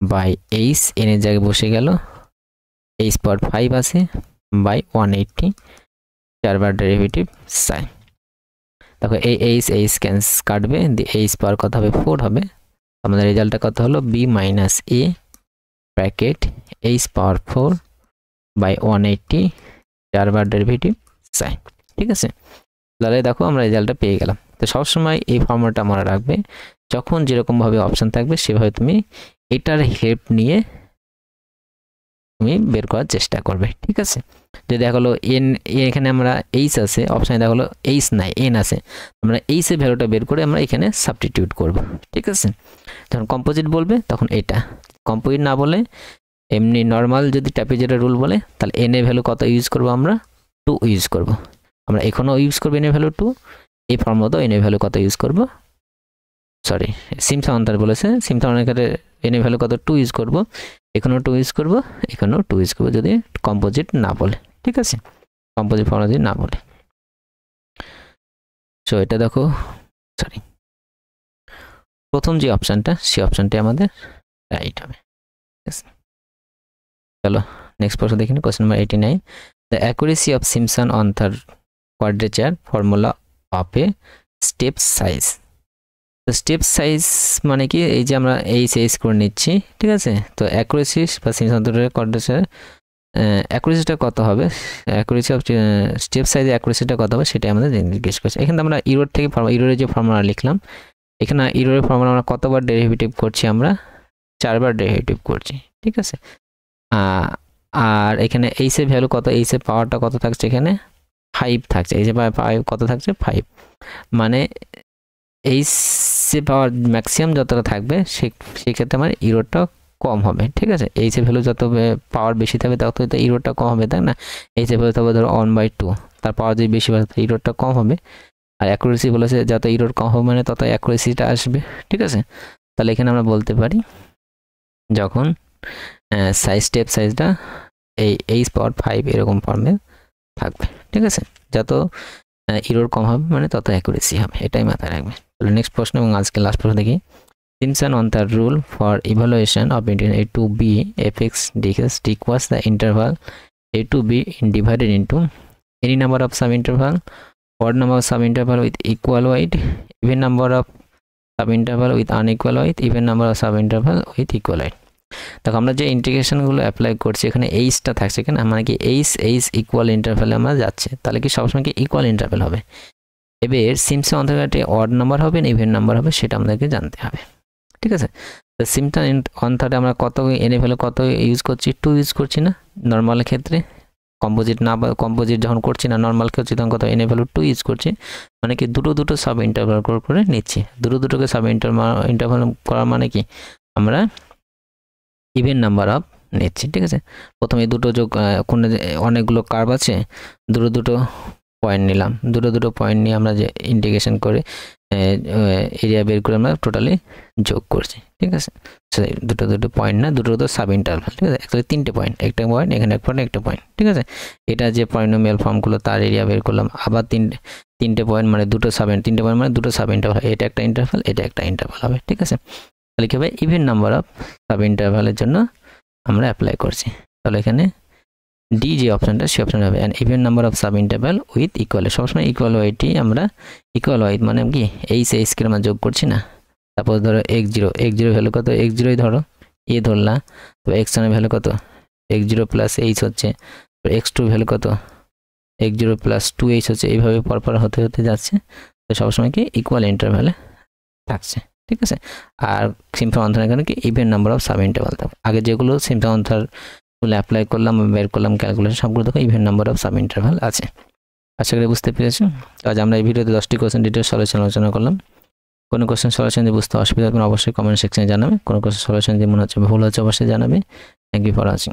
by H, N এর জায়গায় বসে গেল, এইচ পাওয়ার 5 আছে বাই 180, 4 বার ডেরিভেটিভ সাইন। দেখো এই এইচ কাটবে, এইচ পাওয়ার কত হবে 4 হবে। আমাদের রেজাল্টটা কত হলো B minus A bracket H power 4 by 180, 4 বার ডেরিভেটিভ সাইন, ঠিক আছে। তাহলে দেখো আমরা রেজাল্টটা পেয়ে গেলাম। তো সবসময় এই ফর্মুলাটা মনে রাখবে, যখন যেরকমভাবে অপশান থাকবে সেভাবে তুমি এটার হেল্প নিয়ে তুমি বের করার চেষ্টা করবে, ঠিক আছে। যদি দেখা হলো এন, এখানে আমরা এইচ আছে, অপশানে দেখা হলো এইচ নাই এন আছে, আমরা এইচ এর ভ্যালুটা বের করে আমরা এখানে সাবস্টিটিউট করব, ঠিক আছে। যখন কম্পোজিট বলবে তখন এটা, কম্পোজিট না বলে এমনি নর্মাল যদি ট্র্যাপিজয়েডাল রুল বলে তাহলে এন এর ভ্যালু কত ইউজ করব আমরা 2 ইউজ করব। আমরা এখনও ইউজ করবো এন এর ভ্যালু 2, এই ফর্মুলাতেও এন এর ভ্যালু কত ইউজ করব সরি সিম্পসন অন্তর বলেছে, সিম্পসন অন্তরে এন এর ভ্যালু কত 2 ইউজ করব, এখানেও 2 ইউজ করব, এখানেও 2 ইউজ করব যদি কম্পোজিট না বলে, ঠিক আছে, কম্পোজিট ফর্মুলা যদি না বলে। সো এটা দেখো, সরি প্রথম যে অপশনটা সেই অপশনটি আমাদের রাইট হবে। চলো নেক্সট প্রশ্ন দেখি, question number 89, the accuracy of Simpson অন্তর quadrature formula of a step size. তো স্টেপ সাইজ মানে কি, এই যে আমরা এইচ করে নিচ্ছি, ঠিক আছে, তো অ্যাকুরেসি বা সিম্পসন অন্তরের কোয়াড্রেচার অ্যাকুরেসিটা কত হবে, অ্যাকুরেসি অফ স্টেপ সাইজের অ্যাকুরেসিটা কত হবে সেটা আমাদের জিজ্ঞেস করছে। এখানে আমরা ইরোর থেকে ইরোরের যে ফর্মুলা লিখলাম, এখানে ইরোরের ফর্মুলা আমরা কতবার ডেরিভেটিভ করছি, আমরা 4বার ডেরিভেটিভ করছি, ঠিক আছে। আর এখানে এইচ এর ভ্যালু কত, এইচ এর পাওয়ারটা কত থাকছে, এখানে 5 থাকছে, এইচ এর পাওয়ার কত থাকছে 5, মানে এইচ এর পাওয়ার ম্যাক্সিমাম যতটা থাকবে সেক্ষেত্রে আমার ইরোরটা কম হবে, ঠিক আছে। এইচ এর ভ্যালু যত পাওয়ার বেশি থাকবে তত ইরোরটা কম হবে, তাই না। এইচ এর ভ্যালু তবে ধরো 1/2, তার পাওয়ার যদি বেশি হয় ইরোরটা কম হবে। আর অ্যাকুরেসি বলেছে যত ইরোর কম হবে মানে তত অ্যাকুরেসিটা আসবে, ঠিক আছে। তাহলে এখানে আমরা বলতে পারি যখন স্টেপ সাইজটা এই এইচ পাওয়ার 5 এরকম ফর্মে থাকবে, ঠিক আছে, যত ইরোর কম হবে মানে তত অ্যাকুরেসি হবে, এটাই মাথায় রাখবে। তাহলে নেক্সট প্রশ্ন এবং আজকে লাস্ট প্রশ্ন দেখি, সিম্পসন অন্তর rule for evaluation of integral a to b fx dx equals the interval a to b divided into any number of sub-interval, odd number of sub-interval with equal weight, even number of sub-interval with unequal weight, even number of sub-interval with equal weight। দেখো আমরা যে ইন্টিগ্রেশনগুলো apply করছি এখানে এইচটা থাকছে, এখানে মানে কি H equal ইন্টারভ্যালে আমরা যাচ্ছে, তাহলে কি সবসময় কি ইকুয়াল ইন্টারভ্যাল হবে। এবার সিম্পসন অন্তর্গতে অড নাম্বার হবে না ইভেন নাম্বার হবে সেটা আমাদেরকে জানতে হবে, ঠিক আছে। তো সিম্পসন অন্তরে আমরা কত এন এর ভ্যালু কত ইউজ করছি, 2 ইউজ করছি না নর্মাল ক্ষেত্রে, কম্পোজিট যখন করছি না নর্মাল করছি তখন কত এন এর ভ্যালু 2 ইউজ করছি, মানে কি দুটো সাব ইন্টারভ্যাল করে নিচ্ছি, দুটোকে সাব ইন্টারভ্যাল করার মানে কি আমরা ইভেন নাম্বার অফ নিচ্ছি, ঠিক আছে। প্রথমে দুটো যোগ কোণে অনেকগুলো কার্ভ আছে, দুটো পয়েন্ট নিলাম, দুটো পয়েন্ট নিয়ে আমরা যে ইন্টিগ্রেশন করে এরিয়া বের করে আমরা টোটালি যোগ করছি, ঠিক আছে। দুটো পয়েন্ট না, দুটো সাব ইন্টারভ্যাল, ঠিক আছে, অ্যাকচুয়ালি 3টে পয়েন্ট, একটা পয়েন্ট এখানে একটা পয়েন্ট, ঠিক আছে। এটা যে পলিনোমিয়াল ফর্মগুলো তার এরিয়া বের করলাম, আবার তিনটে পয়েন্ট মানে তিনটে পয়েন্ট মানে দুটো সাব ইন্টারভ্যাল, এটা একটা ইন্টারভ্যাল এটা একটা ইন্টারভ্যাল হবে, ঠিক আছে। তাহলে কি হবে, ইভেন নাম্বার অফ সাব ইন্টারভ্যালের জন্য আমরা অ্যাপ্লাই করছি, তাহলে এখানে ডি যে অপশনটা সেই অপশন হবে, and even number of sub interval with equal, সবসময় ইকুয়াল ওয়াইটি আমরা ইকুয়াল ওয়াইট মানে কি এইচকে আমরা যোগ করছি না। তারপর ধরো x0 ভ্যালু কত, x0 ধরো এ ধরলাম, তো x1 এর ভ্যালু কত, x0 প্লাস এইচ হচ্ছে, তো x2 ভ্যালু কত, x0 প্লাস 2h হচ্ছে, এইভাবে পরপর হতে যাচ্ছে, তো সবসময় কি ইকুয়াল ইন্টারভ্যালে থাকছে, ঠিক আছে। আর সিম্পসন অন্তর এখানে কি even number of sub interval থাকবে, আগে যেগুলো সিম্পসন অন্তর অ্যাপ্লাই করলাম বের করলাম ক্যালকুলেশন সবগুলো দেখো even number of sub interval আছে। আশা করি বুঝতে পেরেছো। আজ আমরা এই ভিডিওতে 10টি কোশ্চেন ডিটেইলস সলিউশন আলোচনা করলাম। কোনো কোশ্চেন সলিউশন যদি বুঝতে অসুবিধা হয় অবশ্যই কমেন্ট সেকশনে জানাবে, কোনো কোশ্চেন সলিউশন যদি মনে হচ্ছে ভুল হচ্ছে অবশ্যই জানাবে। Thank you for watching.